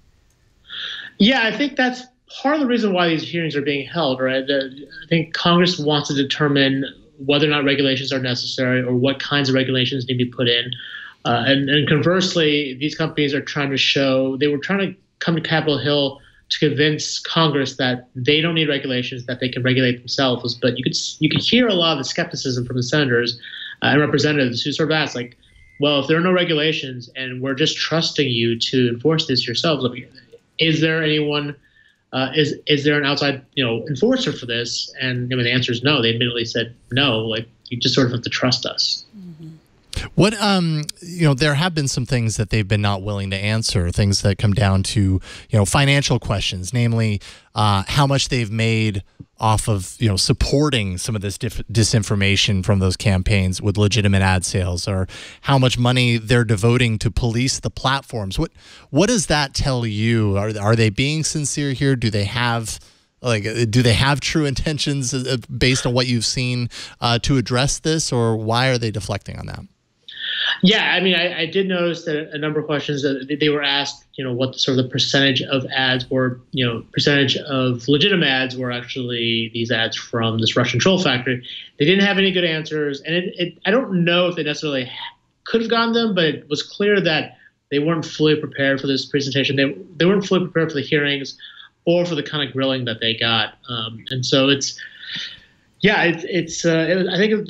Speaker 7: Yeah, I think that's part of the reason why these hearings are being held, right? I think Congress wants to determine whether or not regulations are necessary or what kinds of regulations need to be put in. And conversely, these companies are trying to come to Capitol Hill to convince Congress that they don't need regulations, that they can regulate themselves. But you could hear a lot of the skepticism from the senators and representatives who sort of ask, like, well, if there are no regulations and we're just trusting you to enforce this yourselves, is there anyone is there an outside enforcer for this? And the answer is no. They admittedly said no. Like, you just sort of have to trust us.
Speaker 1: What there have been some things that they've been not willing to answer, things that come down to financial questions, namely how much they've made off of supporting some of this disinformation from those campaigns with legitimate ad sales, or how much money they're devoting to police the platforms. What does that tell you? Are they being sincere here? Do they have true intentions based on what you've seen to address this, or why are they deflecting on that?
Speaker 7: Yeah, I mean, I did notice that a number of questions that they were asked, what sort of the percentage of ads were, percentage of legitimate ads were actually these ads from this Russian troll factory. They didn't have any good answers, and I don't know if they necessarily could have gotten them, but it was clear that they weren't fully prepared for this presentation. They weren't fully prepared for the hearings or for the kind of grilling that they got, and so I think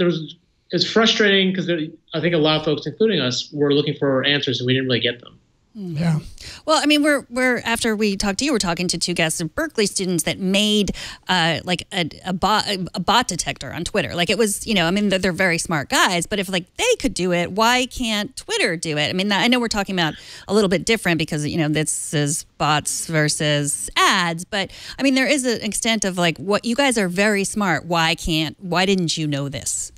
Speaker 7: it's frustrating because I think a lot of folks, including us, were looking for answers and we didn't really get them.
Speaker 1: Yeah.
Speaker 5: Well, I mean, we're after we talked to you, we're talking to two guests of Berkeley students that made like a bot detector on Twitter. Like, it was, they're very smart guys, but if they could do it, why can't Twitter do it? I mean, I know we're talking about a little bit different because this is bots versus ads, but I mean, there is an extent of what you guys are very smart. Why didn't you know this?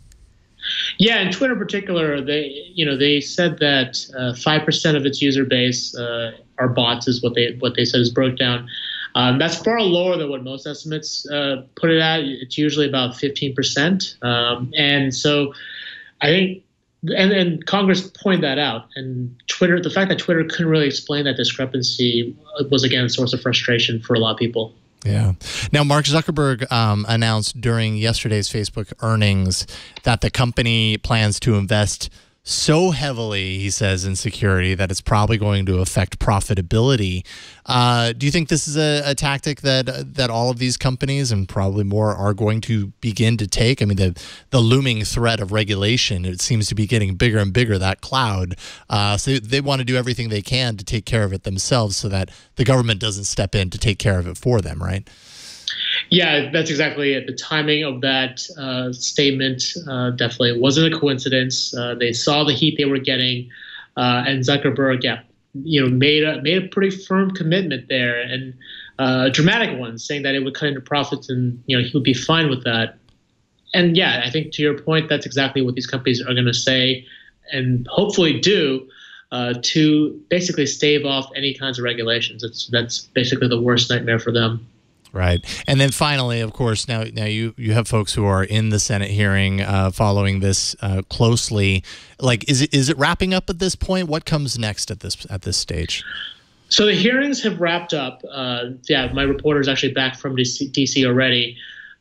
Speaker 7: Yeah, and Twitter in particular, they said that 5% of its user base are bots, is what they said is broke down. That's far lower than what most estimates put it at. It's usually about 15%, and so I think, and Congress pointed that out. And Twitter, the fact that Twitter couldn't really explain that discrepancy was again a source of frustration for a lot of people.
Speaker 1: Yeah. Now, Mark Zuckerberg announced during yesterday's Facebook earnings that the company plans to invest so heavily, he says, in security that it's probably going to affect profitability. Do you think this is a tactic that all of these companies, and probably more, are going to begin to take? I mean, the looming threat of regulation, it seems to be getting bigger and bigger, that cloud. So they want to do everything they can to take care of it themselves so that the government doesn't step in to take care of it for them, right?
Speaker 7: Yeah, that's exactly it. The timing of that statement definitely wasn't a coincidence. They saw the heat they were getting, and Zuckerberg, made a pretty firm commitment there, and a dramatic one, saying that it would cut into profits, and he would be fine with that. And yeah, I think to your point, that's exactly what these companies are going to say, and hopefully do, to basically stave off any kinds of regulations. That's basically the worst nightmare for them.
Speaker 1: Right. And then finally, of course, now you have folks who are in the Senate hearing following this closely. Is it wrapping up at this point? What comes next at this stage?
Speaker 7: So the hearings have wrapped up. My reporter is actually back from DC already.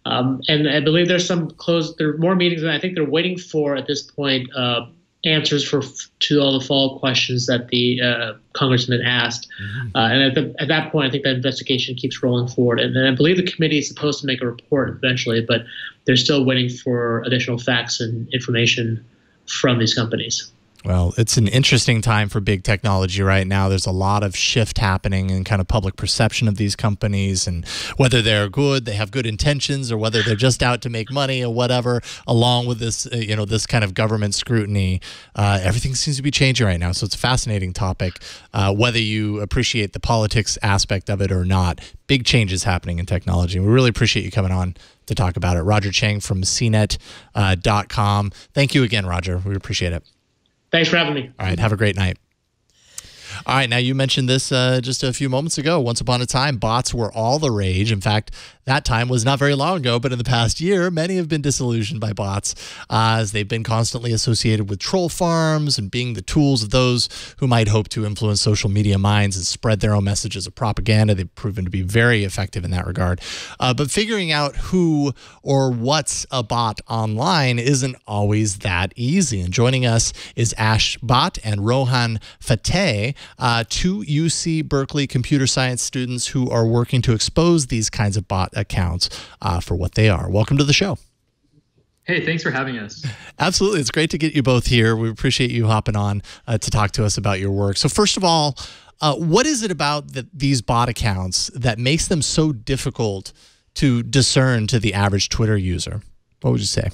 Speaker 7: And I believe there are more meetings, and I think they're waiting for, at this point, answers to all the follow-up questions that the congressman asked. And at that point, I think that investigation keeps rolling forward. And then I believe the committee is supposed to make a report eventually, but they're still waiting for additional facts and information from these companies.
Speaker 1: Well, it's an interesting time for big technology right now. There's a lot of shift happening in kind of public perception of these companies, and whether they're good, they have good intentions, or whether they're just out to make money or whatever, along with this, this kind of government scrutiny. Everything seems to be changing right now. So it's a fascinating topic, whether you appreciate the politics aspect of it or not. Big changes happening in technology. We really appreciate you coming on to talk about it. Roger Cheng from CNET.com. Thank you again, Roger. We appreciate it.
Speaker 7: Thanks for having me.
Speaker 1: All right. Have a great night. All right. Now, you mentioned this just a few moments ago. Once upon a time, bots were all the rage. In fact, that time was not very long ago, but in the past year, many have been disillusioned by bots as they've been constantly associated with troll farms and being the tools of those who might hope to influence social media minds and spread their own messages of propaganda. They've proven to be very effective in that regard. But figuring out who or what's a bot online isn't always that easy. And joining us is Bhat and Rohan Phadte, two UC Berkeley computer science students who are working to expose these kinds of bot accounts for what they are. Welcome to the show.
Speaker 8: Hey, thanks for having us.
Speaker 1: Absolutely. It's great to get you both here. We appreciate you hopping on to talk to us about your work. So first of all, What is it about these bot accounts that makes them so difficult to discern to the average Twitter user? What would you say?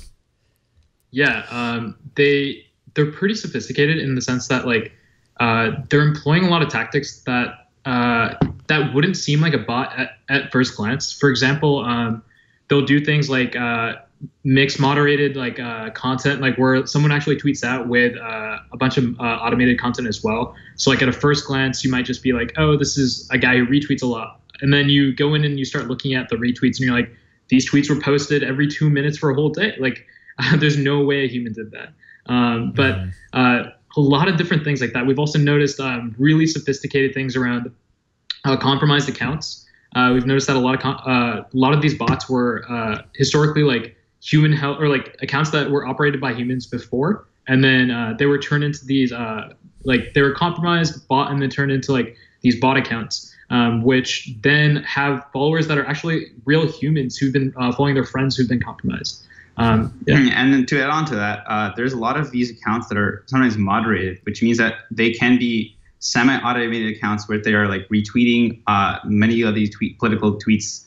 Speaker 8: Yeah, they're pretty sophisticated in the sense that they're employing a lot of tactics that wouldn't seem like a bot at first glance. For example, they'll do things like mix moderated content, like where someone actually tweets out with a bunch of automated content as well. So like at a first glance, you might just be like, oh, this is a guy who retweets a lot. And then you go in and you start looking at the retweets and you're like, these tweets were posted every 2 minutes for a whole day. Like there's no way a human did that. But a lot of different things like that. We've also noticed really sophisticated things around compromised accounts. We've noticed that a lot of these bots were historically like human help, or like accounts that were operated by humans before, and then they were turned into these they were compromised bot and then turned into like these bot accounts, which then have followers that are actually real humans who've been following their friends who've been compromised.
Speaker 9: And then to add on to that, there's a lot of these accounts that are sometimes moderated, which means that they can be semi-automated accounts where they are like retweeting many of these political tweets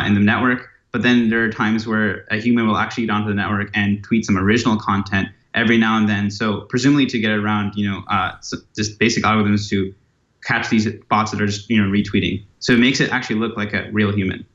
Speaker 9: in the network. But then there are times where a human will actually get onto the network and tweet some original content every now and then. So presumably to get around, just basic algorithms to catch these bots that are just, retweeting. So it makes it actually look like a real human.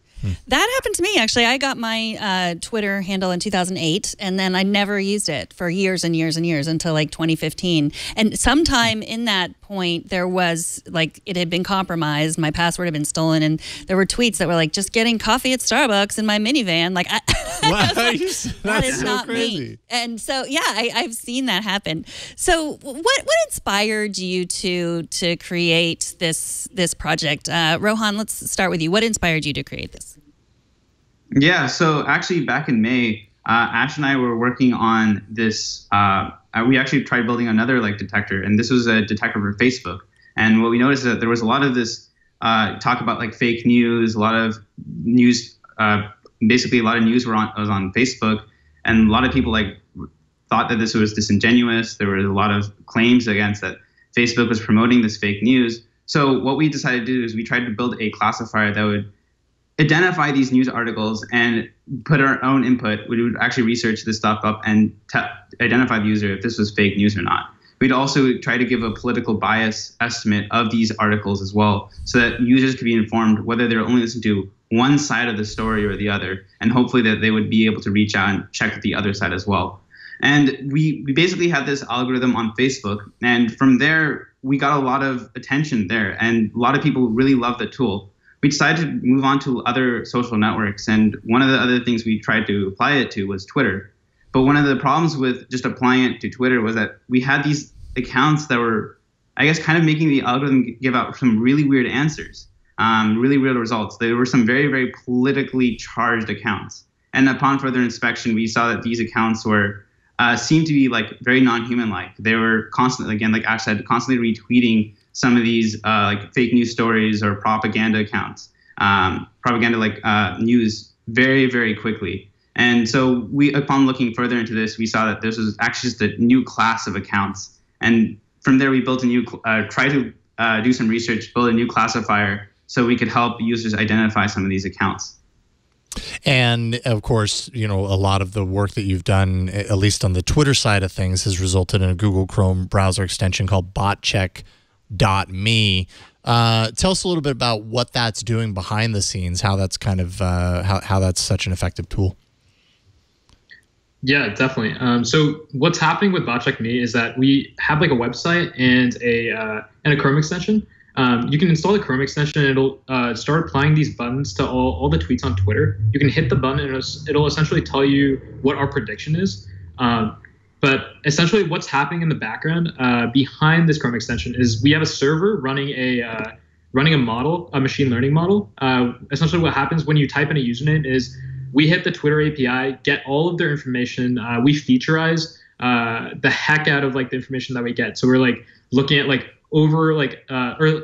Speaker 5: That happened to me, actually. I got my Twitter handle in 2008, and then I never used it for years and years and years until like 2015. And sometime in that point, there was like, it had been compromised. My password had been stolen, and there were tweets that were like, just getting coffee at Starbucks in my minivan. Like, that is so not crazy. Me. And so, yeah, I've seen that happen. So what inspired you to create this project? Rohan, let's start with you. What inspired you to create this?
Speaker 9: Yeah, so actually back in May, Ash and I were working on this. We actually tried building another detector, and this was a detector for Facebook. And what we noticed is that there was a lot of this talk about fake news, a lot of news, basically a lot of news was on Facebook, and a lot of people thought that this was disingenuous. There were a lot of claims against that Facebook was promoting this fake news. So what we decided to do is we tried to build a classifier that would identify these news articles and put our own input. We would actually research this stuff up and identify the user if this was fake news or not. We'd also try to give a political bias estimate of these articles as well, so that users could be informed whether they're only listening to one side of the story or the other, and hopefully that they would be able to reach out and check the other side as well. And we basically had this algorithm on Facebook, and from there, we got a lot of attention there, and a lot of people really loved the tool. We decided to move on to other social networks, and one of the other things we tried to apply it to was Twitter. But one of the problems with just applying it to Twitter was that we had these accounts that were, I guess, kind of making the algorithm give out some really weird answers, really weird results. There were some very, very politically charged accounts. And upon further inspection, we saw that these accounts were seemed to be very non-human-like. They were constantly, again, like Ash said, constantly retweeting some of these fake news stories or propaganda accounts, news very, very quickly. And so upon looking further into this, we saw that this was actually just a new class of accounts. And from there, we built tried to do some research, build a new classifier so we could help users identify some of these accounts.
Speaker 1: And of course, a lot of the work that you've done, at least on the Twitter side of things, has resulted in a Google Chrome browser extension called botcheck.me. Tell us a little bit about what that's doing behind the scenes, how that's kind of how that's such an effective tool.
Speaker 8: Yeah, definitely. So what's happening with botcheck.me is that we have a website and a Chrome extension. You can install the Chrome extension and it'll start applying these buttons to all the tweets on Twitter. You can hit the button and it'll essentially tell you what our prediction is. But essentially what's happening in the background behind this Chrome extension is we have a server running a model, a machine learning model. Essentially what happens when you type in a username is we hit the Twitter API, get all of their information. We featureize the heck out of the information that we get. So we're looking at over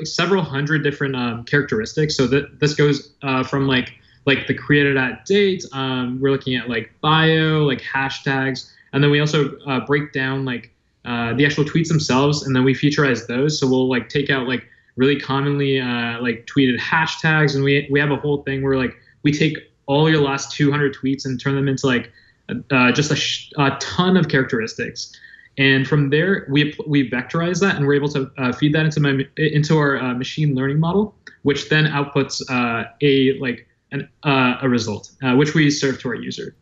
Speaker 8: several hundred different characteristics. So this goes from the created at date. We're looking at bio, hashtags, and then we also break down the actual tweets themselves, and then we featureize those. So we'll take out really commonly like tweeted hashtags, and we have a whole thing where like we take all your last 200 tweets and turn them into like just a ton of characteristics. And from there, we vectorize that, and we're able to feed that into our machine learning model, which then outputs a result, which we serve to our user.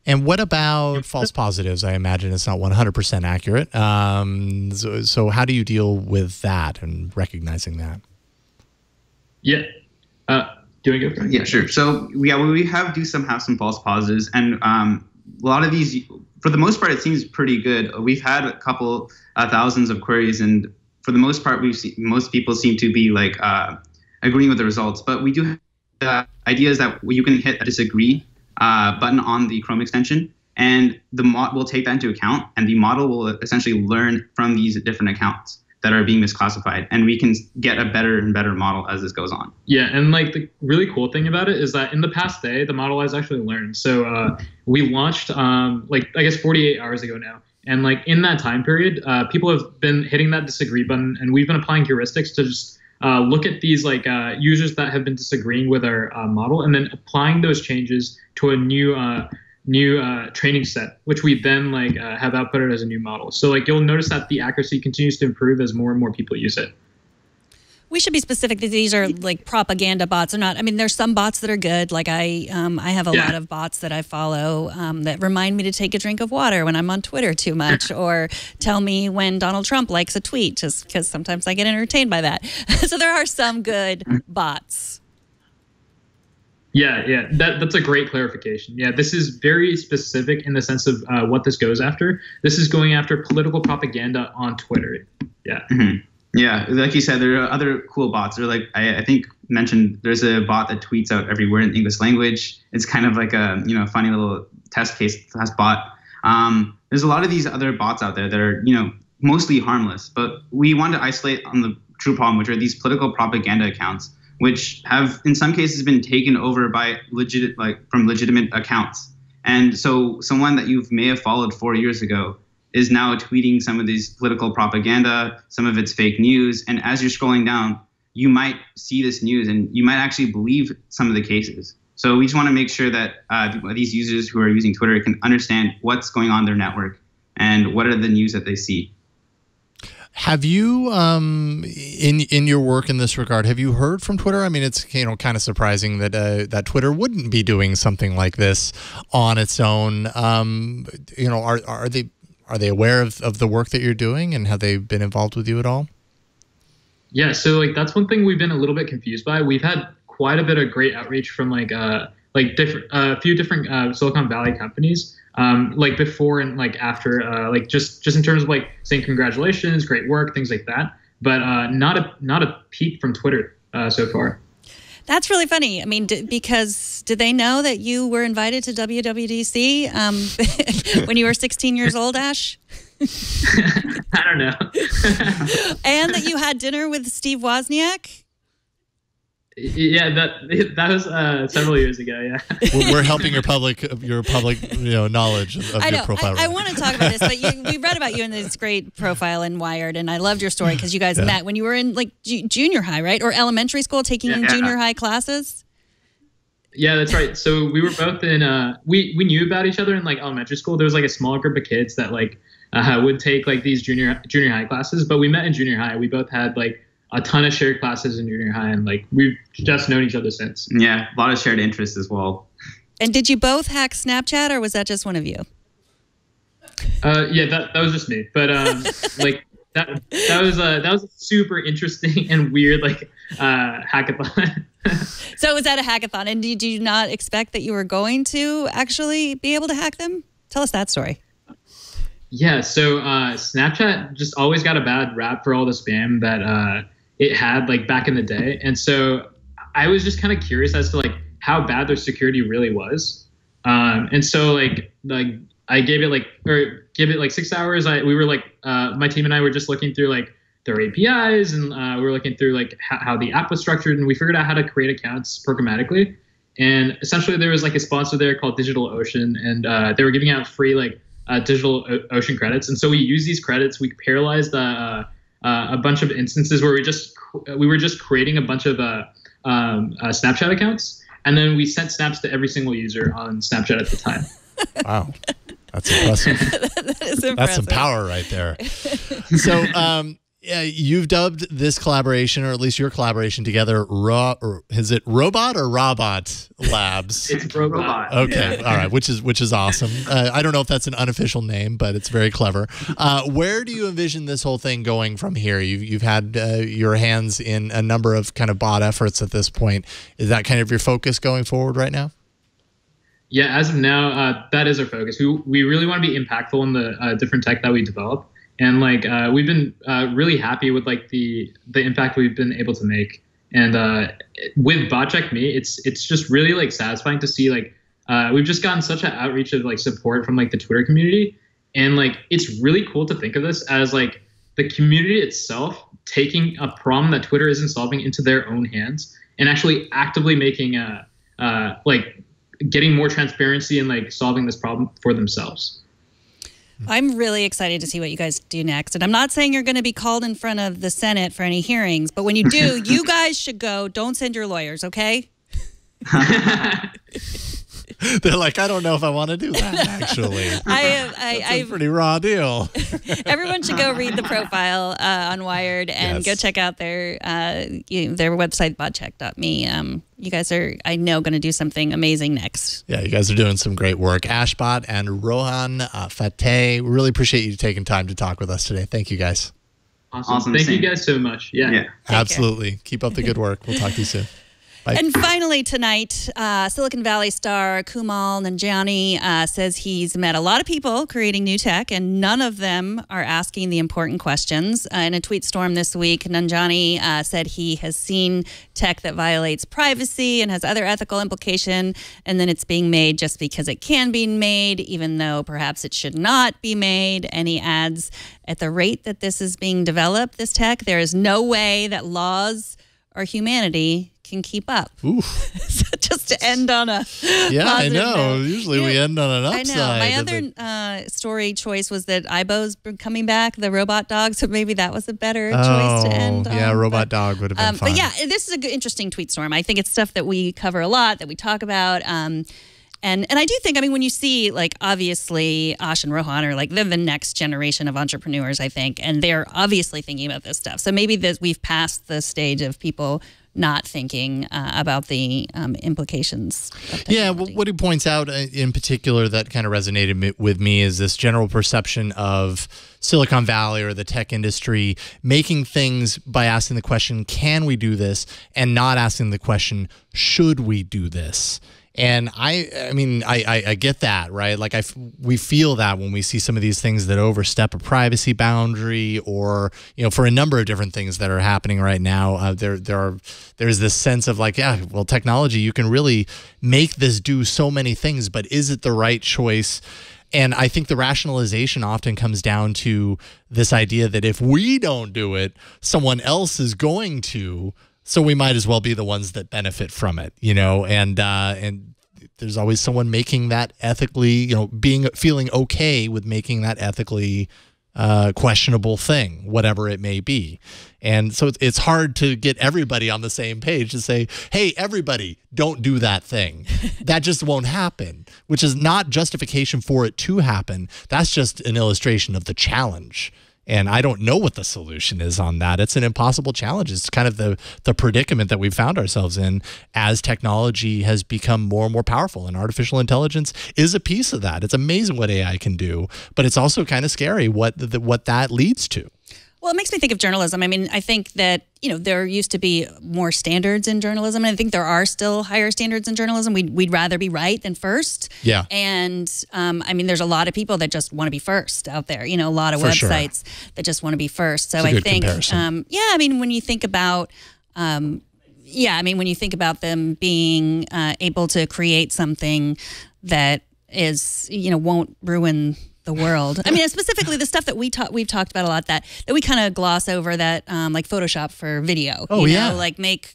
Speaker 1: And what about false positives? I imagine it's not 100% accurate. So how do you deal with that and recognizing that?
Speaker 8: Yeah. Do you want to go for it?
Speaker 9: Yeah, sure. So we have some false positives, and a lot of these, for the most part, it seems pretty good. We've had a couple thousands of queries, and for the most part, most people seem to be like agreeing with the results. But we do have ideas that you can hit a disagree button on the Chrome extension, and the mod will take that into account, and the model will essentially learn from these different accounts that are being misclassified, and we can get a better and better model as this goes on.
Speaker 8: Yeah, and like the really cool thing about it is that in the past day, the model has actually learned. So we launched like I guess 48 hours ago now, and like in that time period, people have been hitting that disagree button, and we've been applying heuristics to just look at these like users that have been disagreeing with our model, and then applying those changes to a new training set, which we then like have outputted as a new model. So like you'll notice that the accuracy continues to improve as more and more people use it.
Speaker 5: We should be specific that these are like propaganda bots or not. I mean, there's some bots that are good. Like I have a lot of bots that I follow that remind me to take a drink of water when I'm on Twitter too much, or tell me when Donald Trump likes a tweet, just because sometimes I get entertained by that. So there are some good bots.
Speaker 8: Yeah, that's a great clarification. Yeah, this is very specific in the sense of what this goes after. This is going after political propaganda on Twitter. Yeah.
Speaker 9: Mm-hmm. Yeah, like you said, there are other cool bots. There, like I think mentioned, there's a bot that tweets out every word in English language. It's kind of like a funny little test bot. There's a lot of these other bots out there that are mostly harmless, but we want to isolate on the true problem, which are these political propaganda accounts, which have in some cases been taken over by legitimate accounts. And so someone that you may have followed 4 years ago is now tweeting some of these political propaganda, some of it's fake news. And as you're scrolling down, you might see this news and you might actually believe some of the cases. So we just want to make sure that these users who are using Twitter can understand what's going on in their network and what are the news that they see.
Speaker 1: Have you, in your work in this regard, have you heard from Twitter? I mean, it's kind of surprising that that Twitter wouldn't be doing something like this on its own. Are they aware of the work that you're doing, and have they been involved with you at all?
Speaker 8: Yeah, so like that's one thing we've been a little bit confused by. We've had quite a bit of great outreach from a few different Silicon Valley companies, like before and like after, like just in terms of like saying congratulations, great work, things like that. But not a peep from Twitter so far.
Speaker 5: That's really funny. I mean, because did they know that you were invited to WWDC when you were 16 years old, Ash?
Speaker 8: I don't know.
Speaker 5: And that you had dinner with Steve Wozniak?
Speaker 8: Yeah, that was several years ago. Yeah,
Speaker 1: we're helping your public knowledge of your profile.
Speaker 5: I want to talk about this, but we read about you in this great profile in Wired, and I loved your story because you guys met when you were in like junior high, right, or elementary school, taking junior high classes.
Speaker 8: Yeah, that's right. So we were both in. We knew about each other in like elementary school. There was like a small group of kids that like would take like these junior high classes, but we met in junior high. We both had like a ton of shared classes in junior high, and like we've just known each other since.
Speaker 9: Yeah, a lot of shared interests as well.
Speaker 5: And did you both hack Snapchat, or was that just one of you?
Speaker 8: Yeah, that was just me. But like that was a super interesting and weird like hackathon.
Speaker 5: So was that a hackathon? And did you not expect that you were going to actually be able to hack them? Tell us that story.
Speaker 8: Yeah, so Snapchat just always got a bad rap for all the spam that it had like back in the day. And so I was just kind of curious as to like how bad their security really was. And so like I gave it like 6 hours. We were like my team and I were just looking through like their APIs, and we were looking through like how the app was structured, and we figured out how to create accounts programmatically. And essentially there was like a sponsor there called DigitalOcean, and they were giving out free like DigitalOcean credits. And so we used these credits. We parallelized a bunch of instances where we were just creating a bunch of Snapchat accounts, and then we sent snaps to every single user on Snapchat at the time.
Speaker 1: Wow. That's impressive.
Speaker 5: That is impressive.
Speaker 1: That's some power right there. So, you've dubbed this collaboration, or at least your collaboration together, is it Robot or Robot Labs?
Speaker 8: It's Robot.
Speaker 1: Okay, all right, which is awesome. I don't know if that's an unofficial name, but it's very clever. Where do you envision this whole thing going from here? You've had your hands in a number of kind of bot efforts at this point. Is that kind of your focus going forward right now?
Speaker 8: Yeah, as of now, that is our focus. We really want to be impactful in the different tech that we develop, and we've been really happy with the impact we've been able to make. And with Bot Check Me, it's just really satisfying to see we've just gotten such an outreach of support from the Twitter community, and it's really cool to think of this as the community itself taking a problem that Twitter isn't solving into their own hands and actually actively making getting more transparency and solving this problem for themselves.
Speaker 5: I'm really excited to see what you guys do next. And I'm not saying you're going to be called in front of the Senate for any hearings, but when you do, you guys should go. Don't send your lawyers, okay?
Speaker 1: They're like, I don't know if I want to do that, actually. That's a pretty raw deal.
Speaker 5: Everyone should go read the profile on Wired and go check out their website, botcheck.me. You guys are, I know, going to do something amazing next.
Speaker 1: Yeah, you guys are doing some great work. Bhat and Rohan, Phadte, we really appreciate you taking time to talk with us today. Thank you, guys.
Speaker 8: Awesome. Thank you guys so much. Yeah.
Speaker 1: Absolutely. Keep up the good work. We'll talk to you soon. Bye.
Speaker 5: And finally tonight, Silicon Valley star Kumail Nanjiani says he's met a lot of people creating new tech, and none of them are asking the important questions. In a tweet storm this week, Nanjiani said he has seen tech that violates privacy and has other ethical implication, and then it's being made just because it can be made, even though perhaps it should not be made. And he adds, at the rate that this is being developed, this tech, there is no way that laws or humanity can keep up. So just to end on a
Speaker 1: I know. Usually we end on an upside.
Speaker 5: I know. My other story choice was that Aibo's coming back, the robot dog. So maybe that was a better choice to end on.
Speaker 1: Yeah, robot dog would have been fun.
Speaker 5: But yeah, this is an interesting tweet storm. I think it's stuff that we cover a lot, that we talk about. And I do think, when you see, obviously, Ash and Rohan are, they're the next generation of entrepreneurs, I think, and they're obviously thinking about this stuff. So maybe we've passed the stage of people not thinking about the implications of technology.
Speaker 1: Yeah, what he points out in particular that kind of resonated with me is this general perception of Silicon Valley or the tech industry making things by asking the question, can we do this? And not asking the question, should we do this? And I get that, right? We feel that when we see some of these things that overstep a privacy boundary, or for a number of different things that are happening right now, there's this sense of technology, you can really make this do so many things, but is it the right choice? And I think the rationalization often comes down to this idea that if we don't do it, someone else is going to. So we might as well be the ones that benefit from it, and there's always someone making that ethically, feeling okay with making that ethically questionable thing, whatever it may be. And so it's hard to get everybody on the same page to say, hey, everybody, don't do that thing. That just won't happen, which is not justification for it to happen. That's just an illustration of the challenge. And I don't know what the solution is on that. It's an impossible challenge. It's kind of the predicament that we've found ourselves in as technology has become more and more powerful. And artificial intelligence is a piece of that. It's amazing what AI can do, but it's also kind of scary what that leads to.
Speaker 5: Well, it makes me think of journalism. I think that, there used to be more standards in journalism, and I think there are still higher standards in journalism. We'd rather be right than first.
Speaker 1: Yeah.
Speaker 5: And, there's a lot of people that just want to be first out there, a lot of websites that just want to be first. So I think, when you think about, when you think about them being able to create something that is, won't ruin the world. Specifically the stuff that we've talked about a lot that we kind of gloss over, that like Photoshop for video.
Speaker 1: Oh,
Speaker 5: you know, like make,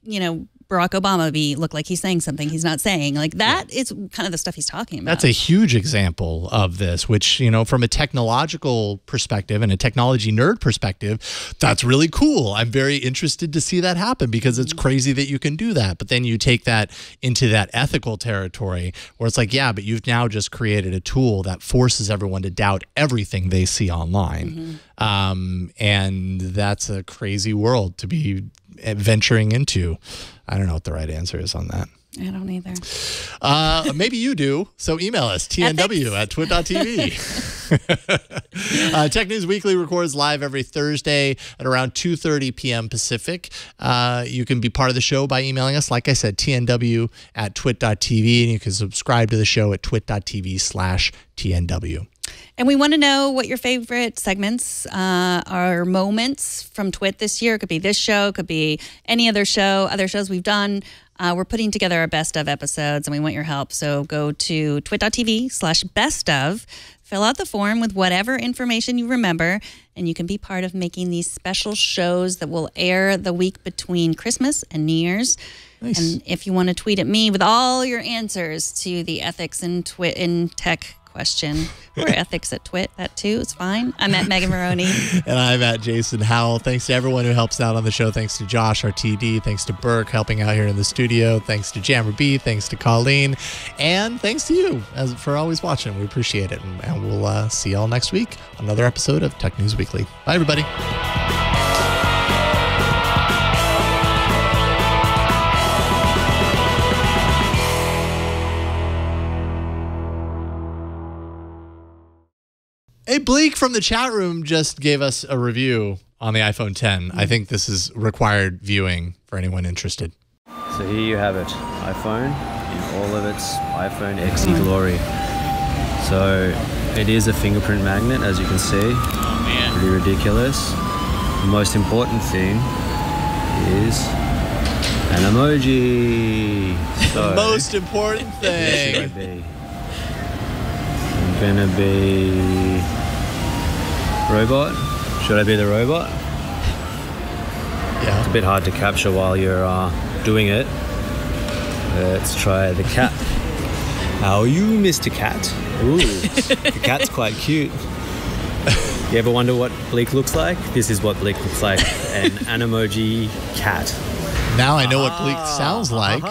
Speaker 5: Barack Obama look like he's saying something he's not saying. Like that is kind of the stuff he's talking about.
Speaker 1: That's a huge example of this, which, from a technological perspective and a technology nerd perspective, that's really cool. I'm very interested to see that happen because it's crazy that you can do that. But then you take that into that ethical territory where it's like, yeah, but you've now just created a tool that forces everyone to doubt everything they see online. And that's a crazy world to be venturing into. I don't know what the right answer is on that.
Speaker 5: I don't either.
Speaker 1: Maybe you do. So email us, tnw@twit.tv. Tech News Weekly records live every Thursday at around 2:30 p.m. Pacific. You can be part of the show by emailing us, like I said, tnw@twit.tv, and you can subscribe to the show at twit.tv/tnw.
Speaker 5: And we want to know what your favorite segments are, moments from Twit this year. It could be this show, it could be any other show, other shows we've done. We're putting together our best of episodes, and we want your help. So go to twit.tv/bestof, fill out the form with whatever information you remember, and you can be part of making these special shows that will air the week between Christmas and New Year's. Nice. And if you want to tweet at me with all your answers to the ethics in tech question, or ethics at Twit, that too is fine. I'm at Megan Maroney.
Speaker 1: And I'm at Jason Howell. Thanks to everyone who helps out on the show. Thanks to Josh, our TD. Thanks to Burke helping out here in the studio. Thanks to Jammer B. Thanks to Colleen. And thanks to you for always watching. We appreciate it. And we'll see y'all next week on another episode of Tech News Weekly. Bye, everybody. Hey, Bleak from the chat room just gave us a review on the iPhone 10. I think this is required viewing for anyone interested.
Speaker 10: So here you have it, iPhone in all of its iPhone XE glory. So it is a fingerprint magnet, as you can see.
Speaker 5: Oh, man.
Speaker 10: Pretty ridiculous. The most important thing is an emoji. So,
Speaker 1: the most important thing.
Speaker 10: What should I be? I'm gonna be robot. Should I be the robot?
Speaker 1: Yeah.
Speaker 10: It's a bit hard to capture while you're doing it. Let's try the cat. How are you, Mr. Cat? Ooh, the cat's quite cute. You ever wonder what Bleak looks like? This is what Bleak looks like. An emoji cat.
Speaker 1: Now I know what Bleak sounds like.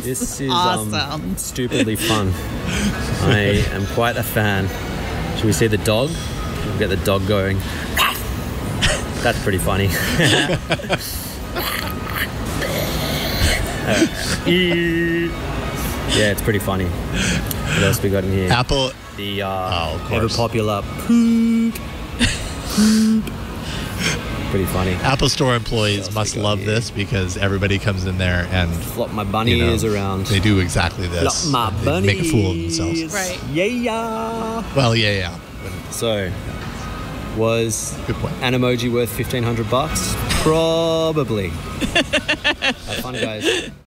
Speaker 10: This is
Speaker 5: awesome.
Speaker 10: Stupidly fun. I am quite a fan. Should we see the dog? We'll get the dog going. That's pretty funny. Yeah, it's pretty funny. What else we got in here?
Speaker 1: Apple.
Speaker 10: The
Speaker 1: of
Speaker 10: ever
Speaker 1: course.
Speaker 10: popular poop. Pretty funny.
Speaker 1: Apple Store employees must love this because everybody comes in there and
Speaker 10: flop my bunny ears around.
Speaker 1: They do exactly this.
Speaker 10: Flop my bunny.
Speaker 1: Make a fool of themselves.
Speaker 5: Right.
Speaker 10: Yeah.
Speaker 1: Well, yeah.
Speaker 10: So, was
Speaker 1: good point.
Speaker 10: An emoji worth $1,500? Probably. Have fun, guys.